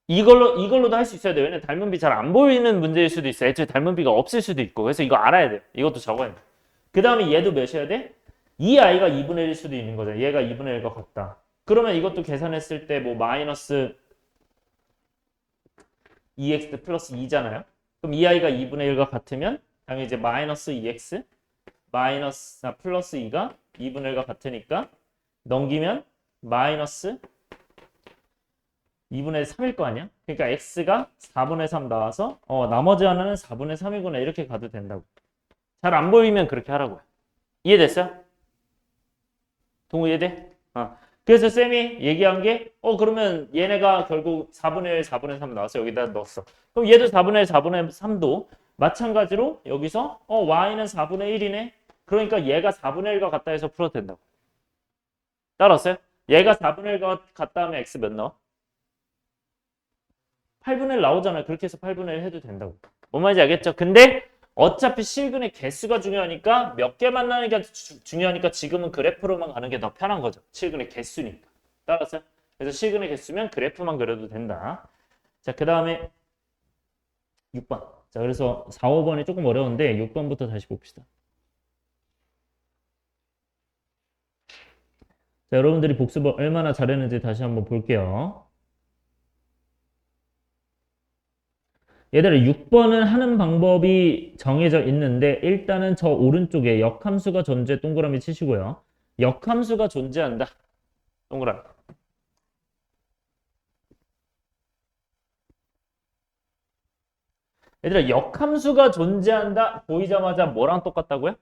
이걸로도 할 수 있어야 돼요. 왜냐면 닮은 비 잘 안 보이는 문제일 수도 있어. 애초에 닮은 비가 없을 수도 있고. 그래서 이거 알아야 돼. 이것도 적어야 돼. 그 다음에 얘도 몇이어야 돼? 이 아이가 2분의 1일 수도 있는 거잖아. 얘가 2분의 1과 같다. 그러면 이것도 계산했을 때 뭐 마이너스 2x 플러스 2잖아요. 그럼 이 아이가 2분의 1과 같으면 당연히 이제 마이너스 2x 플러스 2가 2분의 1과 같으니까 넘기면 마이너스 2분의 3일 거 아니야? 그러니까 x가 4분의 3 나와서 나머지 하나는 4분의 3이구나 이렇게 가도 된다고. 잘 안 보이면 그렇게 하라고요. 이해됐어요? 동우 이해돼? 그래서 쌤이 얘기한 게 그러면 얘네가 결국 4분의 1, 4분의 3 나와서 여기다 넣었어. 그럼 얘도 4분의 1, 4분의 3도 마찬가지로 여기서 y는 4분의 1이네. 그러니까 얘가 4분의 1과 같다 해서 풀어도 된다고. 따라왔어요? 얘가 4분의 1과 같다 하면 x 몇 나와? 8분의 1 나오잖아요. 그렇게 해서 8분의 1 해도 된다고. 뭔 말인지 알겠죠? 근데 어차피 실근의 개수가 중요하니까 몇 개 만나는 게 중요하니까 지금은 그래프로만 가는 게 더 편한 거죠. 실근의 개수니까. 따라서 그래서 실근의 개수면 그래프만 그려도 된다. 자, 그 다음에 6번. 자, 그래서 4, 5번이 조금 어려운데 6번부터 다시 봅시다. 자, 여러분들이 복습을 얼마나 잘했는지 다시 한번 볼게요. 얘들아 6번은 하는 방법이 정해져 있는데 일단은 저 오른쪽에 역함수가 존재 동그라미 치시고요. 역함수가 존재한다. 동그라미. 얘들아 역함수가 존재한다 보이자마자 뭐랑 똑같다고요?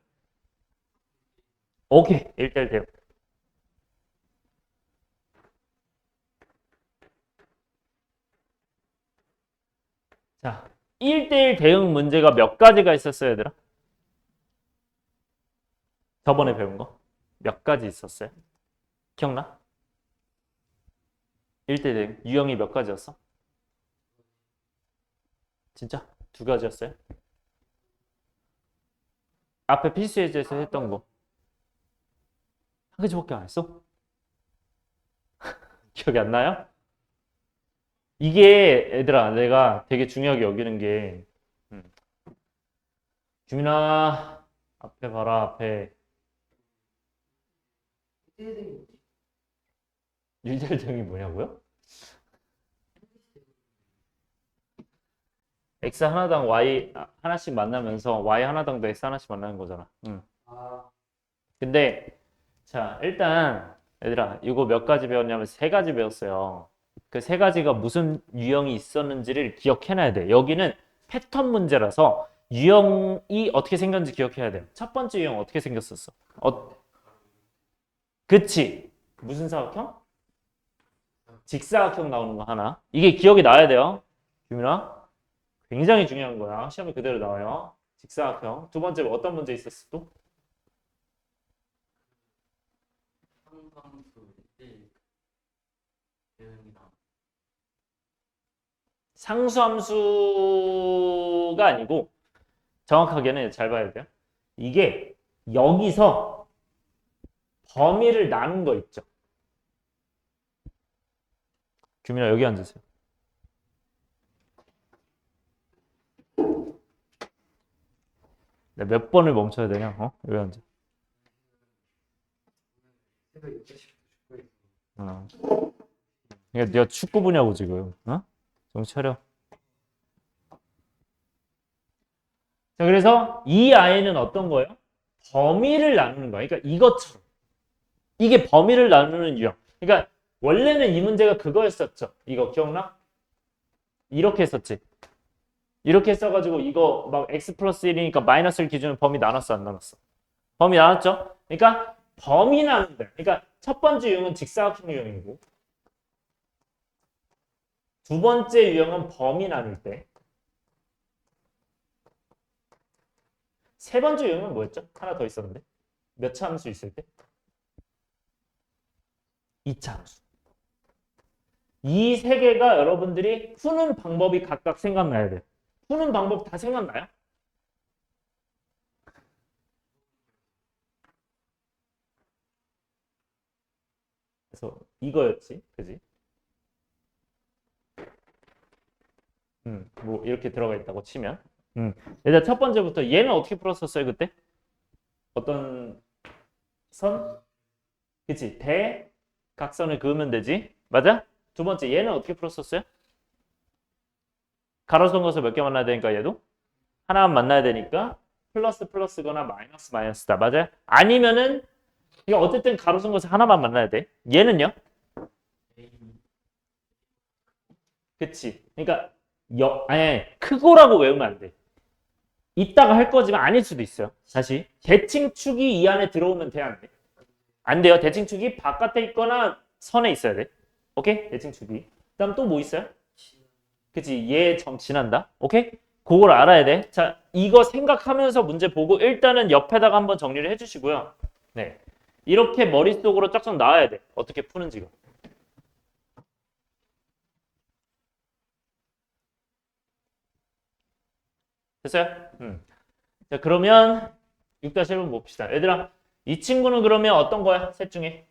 오케이. 1대1 대응. 자, 1대1 대응 문제가 몇 가지가 있었어요, 얘들아? 저번에 배운 거? 몇 가지 있었어요? 기억나? 1대1 대응. 유형이 몇 가지였어? 진짜? 2가지였어요? 앞에 필수 예제에서 했던 거. 한 가지밖에 안 했어? 기억이 안 나요? 이게 얘들아 내가 되게 중요하게 여기는 게 규민아 앞에 봐라 앞에 1대1 대응이 뭐냐고요? x 하나당 y 하나씩 만나면서 y 하나당도 x 하나씩 만나는 거잖아. 근데 자 일단 얘들아 이거 몇 가지 배웠냐면 3가지 배웠어요. 그 3가지가 무슨 유형이 있었는지를 기억해놔야 돼. 여기는 패턴 문제라서 유형이 어떻게 생겼는지 기억해야 돼. 첫 번째 유형 어떻게 생겼었어? 그치? 무슨 사각형? 직사각형 나오는 거 하나. 이게 기억이 나야 돼요. 규민아. 굉장히 중요한 거야. 시험에 그대로 나와요. 직사각형. 두 번째 어떤 문제 있었어 또? 상수함수가 아니고 정확하게는 잘 봐야 돼요. 이게 여기서 범위를 나눈 거 있죠. 규민아 여기 앉으세요. 몇 번을 멈춰야 되냐? 여기 앉아. 어. 그러니까 네가 축구 보냐고 지금. 어? 정신 차려. 자, 그래서 이 아이는 어떤 거예요? 범위를 나누는 거야. 그러니까 이것처럼. 이게 범위를 나누는 유형. 그러니까 원래는 이 문제가 그거였었죠. 이거 기억나? 이렇게 했었지. 이렇게 써가지고 이거 막 x 플러스 1이니까 마이너스를 기준으로 범위 나눴어, 안 나눴어? 범위 나눴죠? 그러니까 범위 나눈다. 그러니까 첫 번째 유형은 직사각형 유형이고 두 번째 유형은 범위 나눌 때 세 번째 유형은 뭐였죠? 하나 더 있었는데 몇 차 함수 있을 때? 2차 함수. 이 세 개가 여러분들이 푸는 방법이 각각 생각나야 돼요. 푸는 방법 다 생각나요? 그래서 이거였지, 그지? 뭐 이렇게 들어가 있다고 치면, 일단 첫 번째부터 얘는 어떻게 풀었었어요 그때? 어떤 선? 그치? 대각선을 그으면 되지, 맞아? 두 번째 얘는 어떻게 풀었었어요? 가로선 것을 몇 개 만나야 되니까 얘도 하나만 만나야 되니까 플러스 플러스거나 마이너스 마이너스다, 맞아요? 아니면은 이거 어쨌든 가로선 것을 하나만 만나야 돼. 얘는요? 그치? 그러니까 아니 크고라고 외우면 안 돼. 이따가 할 거지만 아닐 수도 있어요. 다시 대칭축이 이 안에 들어오면 돼, 안 돼? 안 돼요. 대칭축이 바깥에 있거나 선에 있어야 돼. 오케이? 대칭축이. 그다음 또 뭐 있어요? 그치? 얘 점 지난다. 오케이? 그걸 알아야 돼. 자, 이거 생각하면서 문제 보고 일단은 옆에다가 한번 정리를 해주시고요. 네, 이렇게 머릿속으로 쫙쫙 나와야 돼. 어떻게 푸는지가. 됐어요? 자, 그러면 6-1번 봅시다. 얘들아, 이 친구는 그러면 어떤 거야? 셋 중에.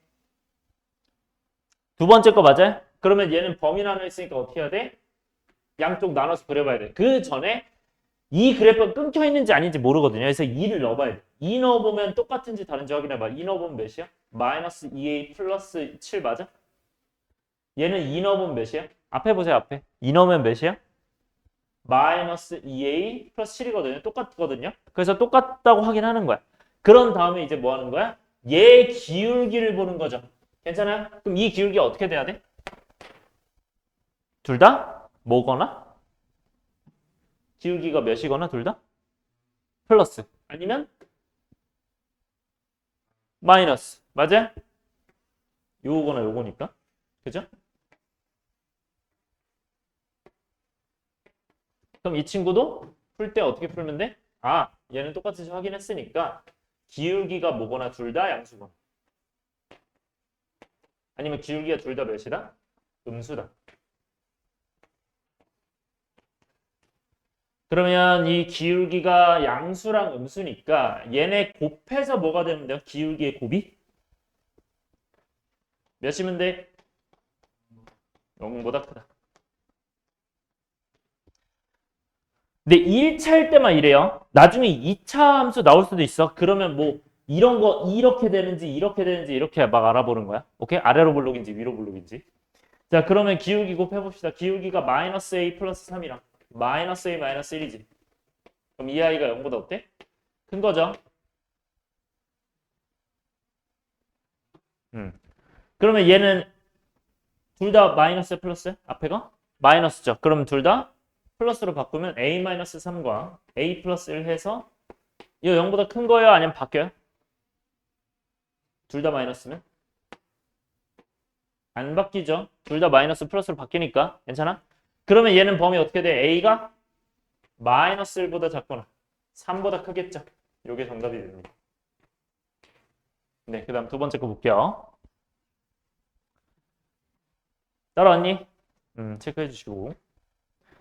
두 번째 거 맞아요? 그러면 얘는 범위 나눠 있으니까 어떻게 해야 돼? 양쪽 나눠서 그려봐야 돼. 그 전에 이 그래프가 끊겨 있는지 아닌지 모르거든요. 그래서 2를 넣어봐야 돼. 2 넣어보면 똑같은지 다른지 확인해봐. 2 넣어보면 몇이야? 마이너스 2a 플러스 7 맞아? 얘는 2 넣어보면 몇이야? 앞에 보세요, 앞에. 2 넣으면 몇이야? 마이너스 2a 플러스 7이거든요. 똑같거든요. 그래서 똑같다고 확인하는 거야. 그런 다음에 이제 뭐 하는 거야? 얘 기울기를 보는 거죠. 괜찮아요? 그럼 이 기울기가 어떻게 돼야 돼? 둘 다 뭐거나? 기울기가 몇이거나 둘 다? 플러스. 아니면 마이너스. 맞아요? 요거나 요거니까. 그죠? 그럼 이 친구도 풀 때 어떻게 풀면 돼? 아, 얘는 똑같은지 확인했으니까 기울기가 뭐거나 둘 다 양수거나. 아니면 기울기가 둘 다 몇이다? 음수다. 그러면 이 기울기가 양수랑 음수니까 얘네 곱해서 뭐가 되면 돼요? 기울기의 곱이? 몇이면 돼? 0보다 크다. 근데 1차일 때만 이래요. 나중에 2차 함수 나올 수도 있어. 그러면 뭐 이런 거 이렇게 되는지 이렇게 막 알아보는 거야. 오케이? 아래로 블록인지 위로 블록인지. 자, 그러면 기울기 곱해봅시다. 기울기가 마이너스 a 플러스 3이랑 마이너스 a 마이너스 1이지. 그럼 이 아이가 0보다 어때? 큰 거죠. 그러면 얘는 둘 다 마이너스 플러스? 앞에가? 마이너스죠. 그럼 둘 다 플러스로 바꾸면 a-3과 a 플러스 1 해서 이거 0보다 큰 거예요? 아니면 바뀌어요? 둘 다 마이너스면? 안 바뀌죠. 둘 다 마이너스 플러스로 바뀌니까. 괜찮아? 그러면 얘는 범위 어떻게 돼? a가 마이너스 1보다 작거나 3보다 크겠죠. 이게 정답이 됩니다. 네, 그 다음 두 번째 거 볼게요. 따라왔니? 체크해 주시고.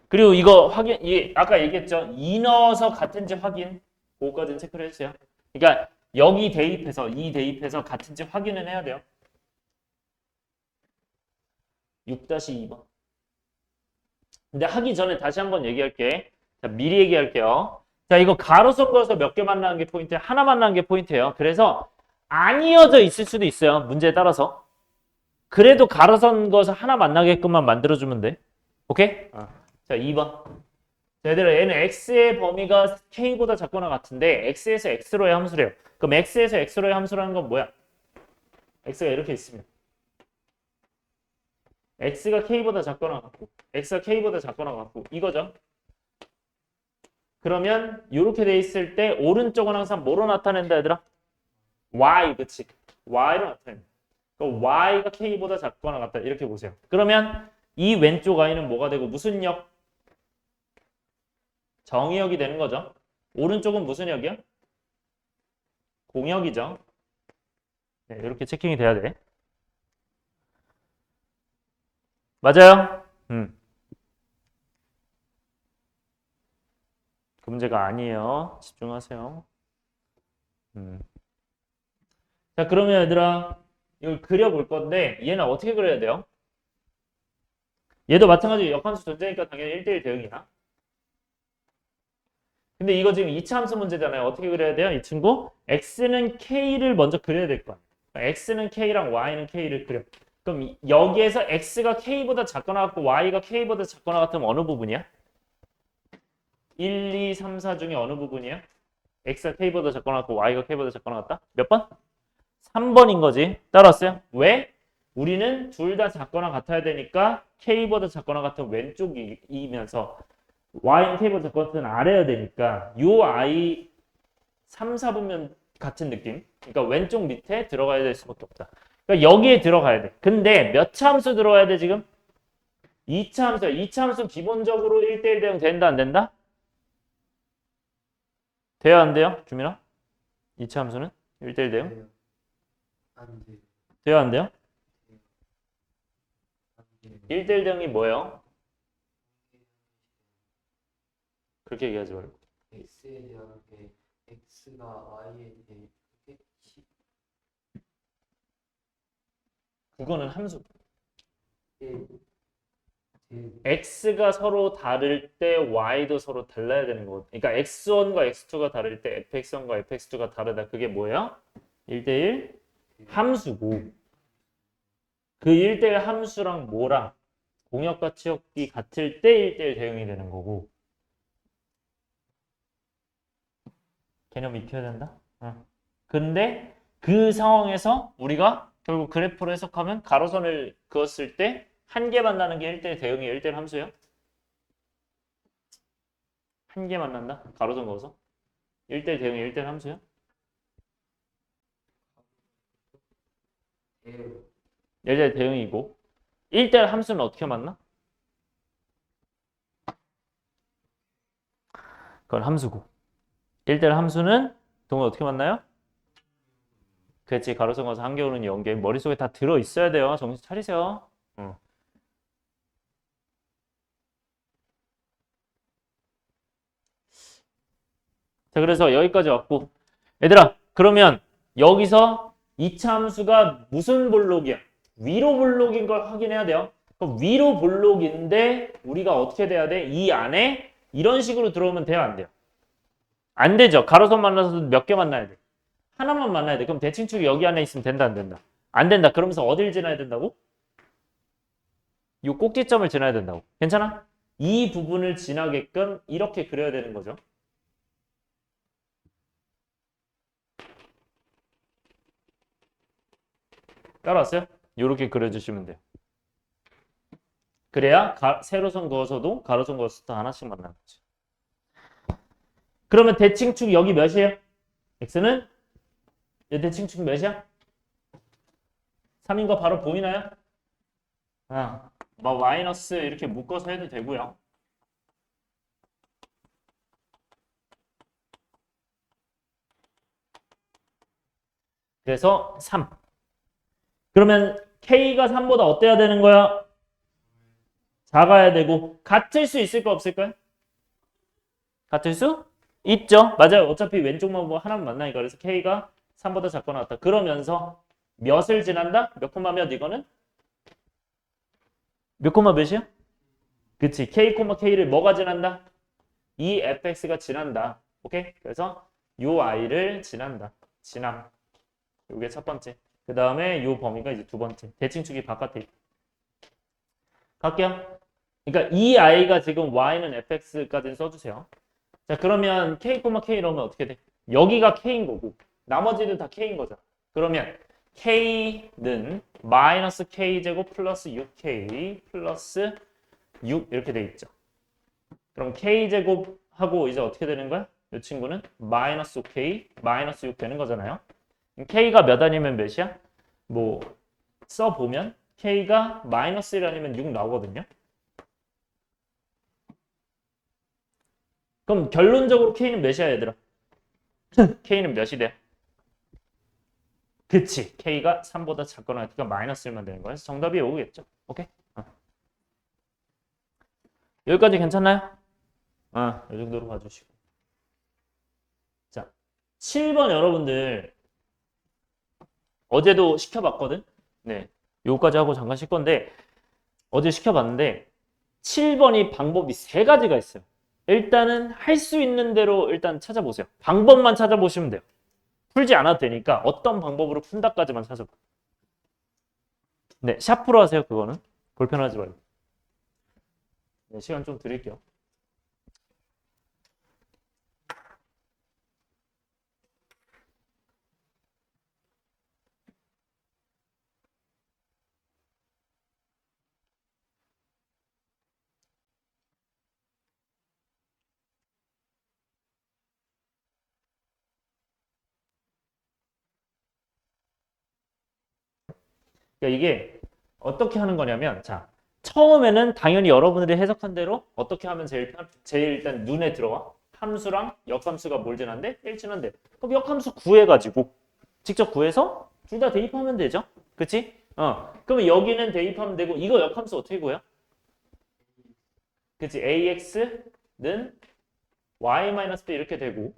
그리고 이거 확인, 아까 얘기했죠? 2 넣어서 같은지 확인. 그거까지는 체크를 해주세요. 그러니까 여기 대입해서, 이 대입해서 같은지 확인은 해야 돼요. 6-2번. 근데 하기 전에 다시 한번 얘기할게. 자, 미리 얘기할게요. 자, 이거 가로선 그어서 몇 개 만나는 게 포인트야? 하나 만나는 게 포인트예요. 그래서 안 이어져 있을 수도 있어요. 문제에 따라서. 그래도 가로선 것을 하나 만나게끔만 만들어주면 돼. 오케이? 자, 2번. 자, 얘들아, 얘는 x의 범위가 k보다 작거나 같은데 x에서 x로의 함수래요. 그럼 x에서 x로의 함수라는 건 뭐야? x가 이렇게 있으면 x가 k보다 작거나 같고 x가 k보다 작거나 같고 이거죠. 그러면 이렇게 돼 있을 때 오른쪽은 항상 뭐로 나타낸다 얘들아? y, 그치? y로 나타낸다. 그러니까 y가 k보다 작거나 같다 이렇게 보세요. 그러면 이 왼쪽 y는 뭐가 되고 무슨 역? 정의역이 되는 거죠. 오른쪽은 무슨 역이야? 공역이죠. 네, 이렇게 체킹이 돼야 돼. 맞아요? 그 문제가 아니에요. 집중하세요. 자, 그러면 얘들아, 이걸 그려볼 건데, 얘는 어떻게 그려야 돼요? 얘도 마찬가지로 역함수 존재니까 당연히 1대1 대응이야. 근데 이거 지금 2차 함수 문제잖아요. 어떻게 그려야 돼요? 이 친구? x는 k를 먼저 그려야 될 거야. x는 k랑 y는 k를 그려. 그럼 여기에서 x가 k보다 작거나 같고 y가 k보다 작거나 같으면 어느 부분이야? 1, 2, 3, 4 중에 어느 부분이야? x가 k보다 작거나 같고 y가 k보다 작거나 같다? 몇 번? 3번인 거지. 따라왔어요? 왜? 우리는 둘 다 작거나 같아야 되니까 k보다 작거나 같은 왼쪽이면서 y는 k보다 작거나 같은 아래야 되니까 요 i 3, 4분면 같은 느낌. 그러니까 왼쪽 밑에 들어가야 될 수밖에 없다. 그러니까 여기에 들어가야 돼. 근데 몇 차 함수 들어가야 돼 지금? 2차 함수야. 2차 함수 기본적으로 1대1 대응 된다 안 된다? 돼요 안 돼요? 주민아? 2차 함수는? 1대1 대응? 안 돼. 돼요 안 돼요? 안 돼. 1대1 대응이 뭐예요? 그렇게 얘기하지 말고. x에 대한 게 x가 y에 대해 그거는 함수. 예, x가 서로 다를 때 y도 서로 달라야 되는 거거든. 그러니까 x1과 x2가 다를 때 fx1과 fx2가 다르다. 그게 뭐예요? 1대1 함수고 그 1대1 함수랑 뭐랑 공역과 치역이 같을 때 1대1 대응이 되는 거고 개념 익혀야 된다? 근데 그 상황에서 우리가 결국 그래프로 해석하면 가로선을 그었을 때 한 개 만나는 게 1대1 대응이 1대1 함수예요? 한 개 만난다? 가로선 그어서? 1대1 대응이 1대1 함수예요? 1대1 대응이고 1대1 함수는 어떻게 만나? 그건 함수고 1대1 함수는 동을 어떻게 만나요? 그렇지 가로선 그어서 한 개 오는 연계 머릿속에 다 들어있어야 돼요. 정신 차리세요. 자, 그래서 여기까지 왔고 얘들아 그러면 여기서 2차 함수가 무슨 볼록이야? 위로 볼록인 걸 확인해야 돼요. 그럼 위로 볼록인데 우리가 어떻게 돼야 돼? 이 안에 이런 식으로 들어오면 돼요? 안 돼요? 안 되죠. 가로선 만나서도 몇 개 만나야 돼? 하나만 만나야 돼. 그럼 대칭축이 여기 안에 있으면 된다 안 된다? 안 된다. 그러면서 어딜 지나야 된다고? 이 꼭지점을 지나야 된다고. 괜찮아? 이 부분을 지나게끔 이렇게 그려야 되는 거죠. 따라왔어요? 이렇게 그려주시면 돼요. 그래야 세로선 그어서도 가로선 그어서도 하나씩 만나는 거지. 그러면 대칭축 여기 몇이에요? x는 이 대칭축 몇이야? 3인 거 바로 보이나요? 뭐 마이너스 이렇게 묶어서 해도 되고요. 그래서 3. 그러면 K가 3보다 어때야 되는 거야? 작아야 되고 같을 수 있을까 없을까요? 같을 수 있죠. 맞아요. 어차피 왼쪽만 뭐 하나만 만나니까. 그래서 K가 3보다 작거나 같다. 그러면서 몇을 지난다? 몇 콤마 몇 이거는? 몇 콤마 몇이야? 그치. K 콤마 K를 뭐가 지난다? 이 fx가 지난다. 오케이? 그래서 요 i를 지난다. 지남. 요게 첫 번째. 그 다음에 요 범위가 이제 두 번째. 대칭축이 바깥에 있다. 갈게요. 그러니까 이 i가 지금 y는 fx까지 써주세요. 자, 그러면 k, k 이러면 어떻게 돼? 여기가 k인 거고 나머지는 다 k인 거죠. 그러면 k는 마이너스 k제곱 플러스 6k 플러스 6 이렇게 돼 있죠. 그럼 k제곱하고 이제 어떻게 되는 거야? 이 친구는 마이너스 5k 마이너스 6 되는 거잖아요. k가 몇 아니면 몇이야? 뭐 써보면 k가 마이너스 1 아니면 6 나오거든요. 그럼 결론적으로 k는 몇이야 얘들아? k는 몇이 돼? 그치. k가 3보다 작거나 같으니까 마이너스 1만 되는 거야. 그래서 정답이 오겠죠. 오케이? 여기까지 괜찮나요? 이 정도로 봐주시고. 자, 7번 여러분들 어제도 시켜봤거든? 네. 요거까지 하고 잠깐 쉴 건데 어제 시켜봤는데 7번이 방법이 세 가지가 있어요. 일단은 할 수 있는 대로 일단 찾아보세요. 방법만 찾아보시면 돼요. 풀지 않아도 되니까 어떤 방법으로 푼다까지만 찾아봐. 네, 샤프로 하세요. 그거는 불편하지 말고. 네, 시간 좀 드릴게요. 그러니까 이게 어떻게 하는 거냐면, 자, 처음에는 당연히 여러분들이 해석한 대로 어떻게 하면 제일 일단 눈에 들어와? 함수랑 역함수가 뭘 지난데? 일진한데. 그럼 역함수 구해가지고 직접 구해서 둘 다 대입하면 되죠. 그치? 그러면 여기는 대입하면 되고 이거 역함수 어떻게 구해요? 그치? ax는 y-b 이렇게 되고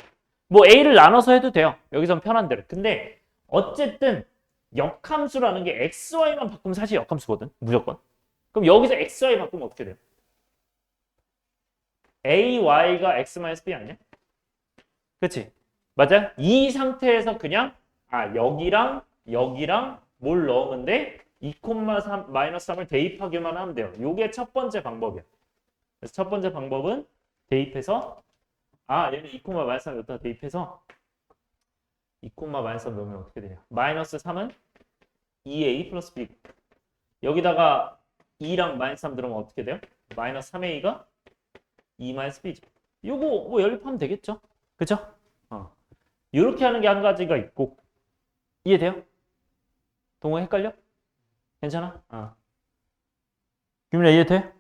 뭐 a를 나눠서 해도 돼요. 여기선 편한 대로. 근데 어쨌든 역함수라는 게 xy만 바꾸면 사실 역함수거든. 무조건. 그럼 여기서 xy 바꾸면 어떻게 돼요? ay가 x-b 아니야? 그치? 맞아? 이 상태에서 그냥 여기랑 뭘 넣으면 돼? 2,3-3을 대입하기만 하면 돼요. 이게 첫 번째 방법이야. 그래서 첫 번째 방법은 대입해서 얘는 2,-3 여기다 대입해서 2,-3 넣으면 어떻게 되냐? 마이너스 3은 2a 플러스 b. 여기다가 2랑 마이너스 3 들어오면 어떻게 돼요? 마이너스 3a가 2 마이너스 b죠. 요거 뭐 연립하면 되겠죠? 그죠? 이렇게 하는 게 한 가지가 있고 이해돼요? 동호 헷갈려? 괜찮아? 규민아 이해돼?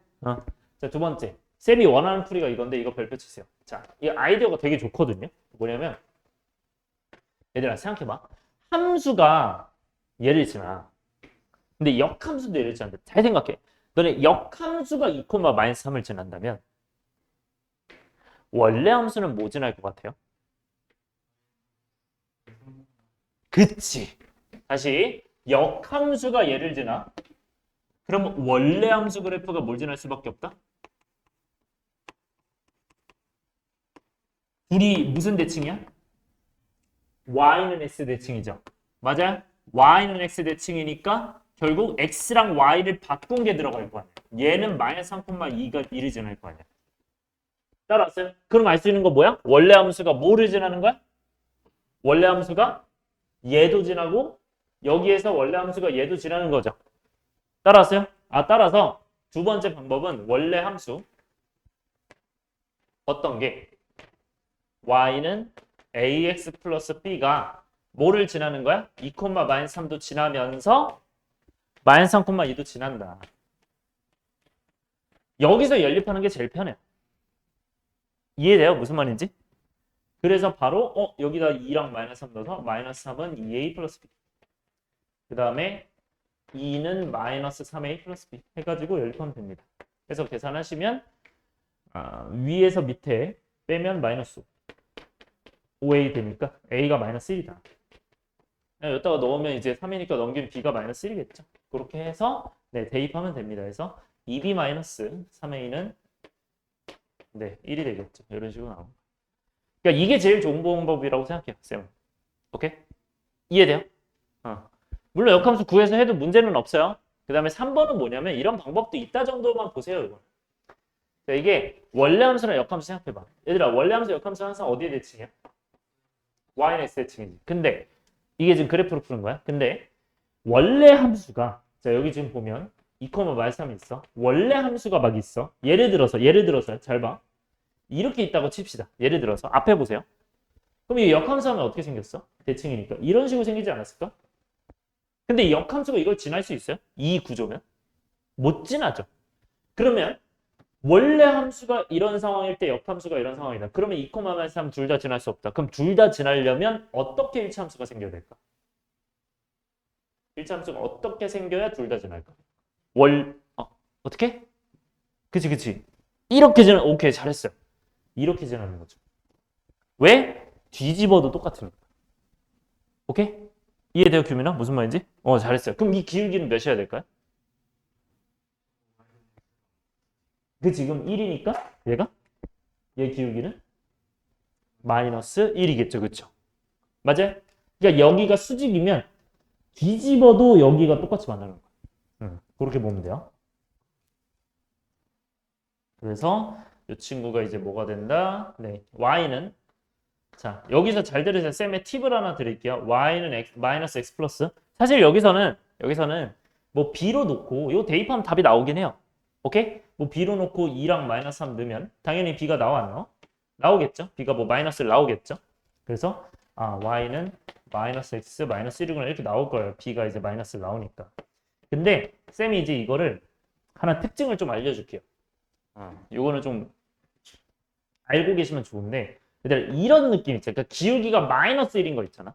자, 두 번째. 쌤이 원하는 풀이가 이건데 이거 별표 치세요. 자, 이 아이디어가 되게 좋거든요. 뭐냐면 얘들아 생각해봐. 함수가 예를 들지만 근데 역함수도 예를 들지만 잘 생각해. 너네 역함수가 2,-3을 지난다면 원래 함수는 뭐 지날 것 같아요? 그치. 다시 역함수가 예를 지나 그럼 원래 함수 그래프가 뭘 지날 수밖에 없다? 둘이 무슨 대칭이야? y는 x 대칭이죠. 맞아요? y는 x 대칭이니까 결국 x랑 y를 바꾼 게 들어갈 거 아니야. 얘는 마이너스 3,2가 1을 지날 거 아니야. 따라왔어요? 그럼 알 수 있는 거 뭐야? 원래 함수가 뭐를 지나는 거야? 원래 함수가 얘도 지나고 여기에서 원래 함수가 얘도 지나는 거죠. 따라왔어요? 따라서 두 번째 방법은 원래 함수 어떤 게 y는 ax 플러스 b가 뭐를 지나는 거야? 2,-3도 지나면서 마이너스 3,2도 지난다. 여기서 연립하는 게 제일 편해요. 이해돼요? 무슨 말인지? 그래서 바로 여기다 2랑 마이너스 3 넣어서 마이너스 3은 2a 플러스 b 그 다음에 2는 마이너스 3a 플러스 b 해가지고 연립하면 됩니다. 그래서 계산하시면 위에서 밑에 빼면 마이너스 5a 되니까 a가 마이너스 1이다. 여기다가 넣으면 이제 3이니까 넘기면 b가 마이너스 1이겠죠. 그렇게 해서 대입하면 됩니다. 그래서 2b 마이너스 3a는 1이 되겠죠. 이런 식으로 나옵니다. 그러니까 이게 제일 좋은 방법이라고 생각해요, 쌤은. 오케이? 이해돼요? 물론 역함수 구해서 해도 문제는 없어요. 그 다음에 3번은 뭐냐면 이런 방법도 있다 정도만 보세요. 이거. 자, 이게 원래 함수랑 역함수 생각해봐. 얘들아 원래 함수 역함수 항상 어디에 대칭이야? y는 x 대칭이지. 근데 이게 지금 그래프로 푸는 거야. 근데 원래 함수가 자 여기 지금 보면 2,-3이 있어. 원래 함수가 막 있어. 예를 들어서 잘 봐. 이렇게 있다고 칩시다. 예를 들어서 앞에 보세요. 그럼 이 역함수 하면 어떻게 생겼어? 대칭이니까. 이런 식으로 생기지 않았을까? 근데 이 역함수가 이걸 지날 수 있어요? 이 구조면? 못 지나죠. 그러면 원래 함수가 이런 상황일 때 역함수가 이런 상황이다. 그러면 2,-3 둘 다 지날 수 없다. 그럼 둘 다 지나려면 어떻게 일차함수가 생겨야 될까? 일차함수가 어떻게 생겨야 둘 다 지날까? 어떻게? 그치. 이렇게 지나, 오케이, 잘했어요. 이렇게 지나는 거죠. 왜? 뒤집어도 똑같으니까. 오케이? 이해돼요, 규민아? 무슨 말인지? 잘했어요. 그럼 이 기울기는 몇이어야 될까요? 그 지금 1이니까 얘가? 얘 기울기는? 마이너스 1이겠죠. 그쵸? 맞아요? 그러니까 여기가 수직이면 뒤집어도 여기가 똑같이 만나는 거예요. 그렇게 보면 돼요. 그래서 이 친구가 이제 뭐가 된다? 네, y는 자 여기서 잘 들으세요. 쌤의 팁을 하나 드릴게요. y는 마이너스 x 플러스 사실 여기서는 뭐 b로 놓고 요 대입하면 답이 나오긴 해요. 오케이? 뭐 b로 놓고 2랑 마이너스 3 넣으면 당연히 b가 나와 안 나와? 나오겠죠? b가 뭐 마이너스를 나오겠죠? 그래서 y는 마이너스 x 마이너스 1이구나 이렇게 나올 거예요. b가 이제 마이너스를 나오니까. 근데 쌤이 이제 이거를 하나 특징을 좀 알려줄게요. 요거는 좀 알고 계시면 좋은데 이런 느낌 있죠. 그러니까 기울기가 마이너스 1인 거 있잖아.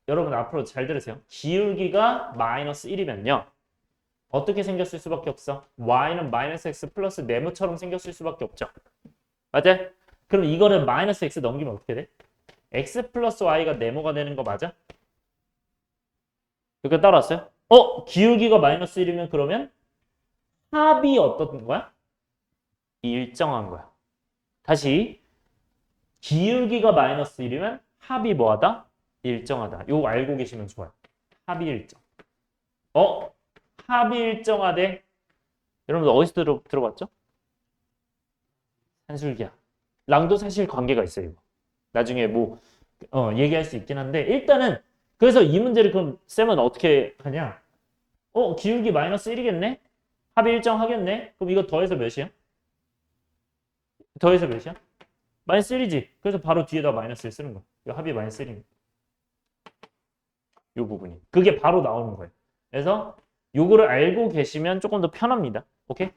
여러분 앞으로 잘 들으세요. 기울기가 마이너스 1이면요. 어떻게 생겼을 수밖에 없어? y는 마이너스 x 플러스 네모처럼 생겼을 수밖에 없죠. 맞아? 그럼 이거를 마이너스 x 넘기면 어떻게 돼? x 플러스 y가 네모가 되는 거 맞아? 여기 따라왔어요? 기울기가 마이너스 1이면 그러면 합이 어떤 거야? 일정한 거야. 다시 기울기가 마이너스 1이면 합이 뭐하다? 일정하다. 요거 알고 계시면 좋아요. 합이 일정. 합이 일정하대. 여러분들 어디서 들어봤죠? 산술기야. 랑도 사실 관계가 있어요. 이거. 나중에 뭐 얘기할 수 있긴 한데 일단은 그래서 이 문제를 그럼 쌤은 어떻게 하냐? 기울기 마이너스 1이겠네? 합이 일정하겠네? 그럼 이거 더해서 몇이야? 더해서 몇이야? 마이너스 1이지. 그래서 바로 뒤에다 마이너스 1 쓰는 거야. 이 합이 마이너스 1이니까. 이 부분이. 그게 바로 나오는 거예요. 그래서 요거를 알고 계시면 조금 더 편합니다. 오케이?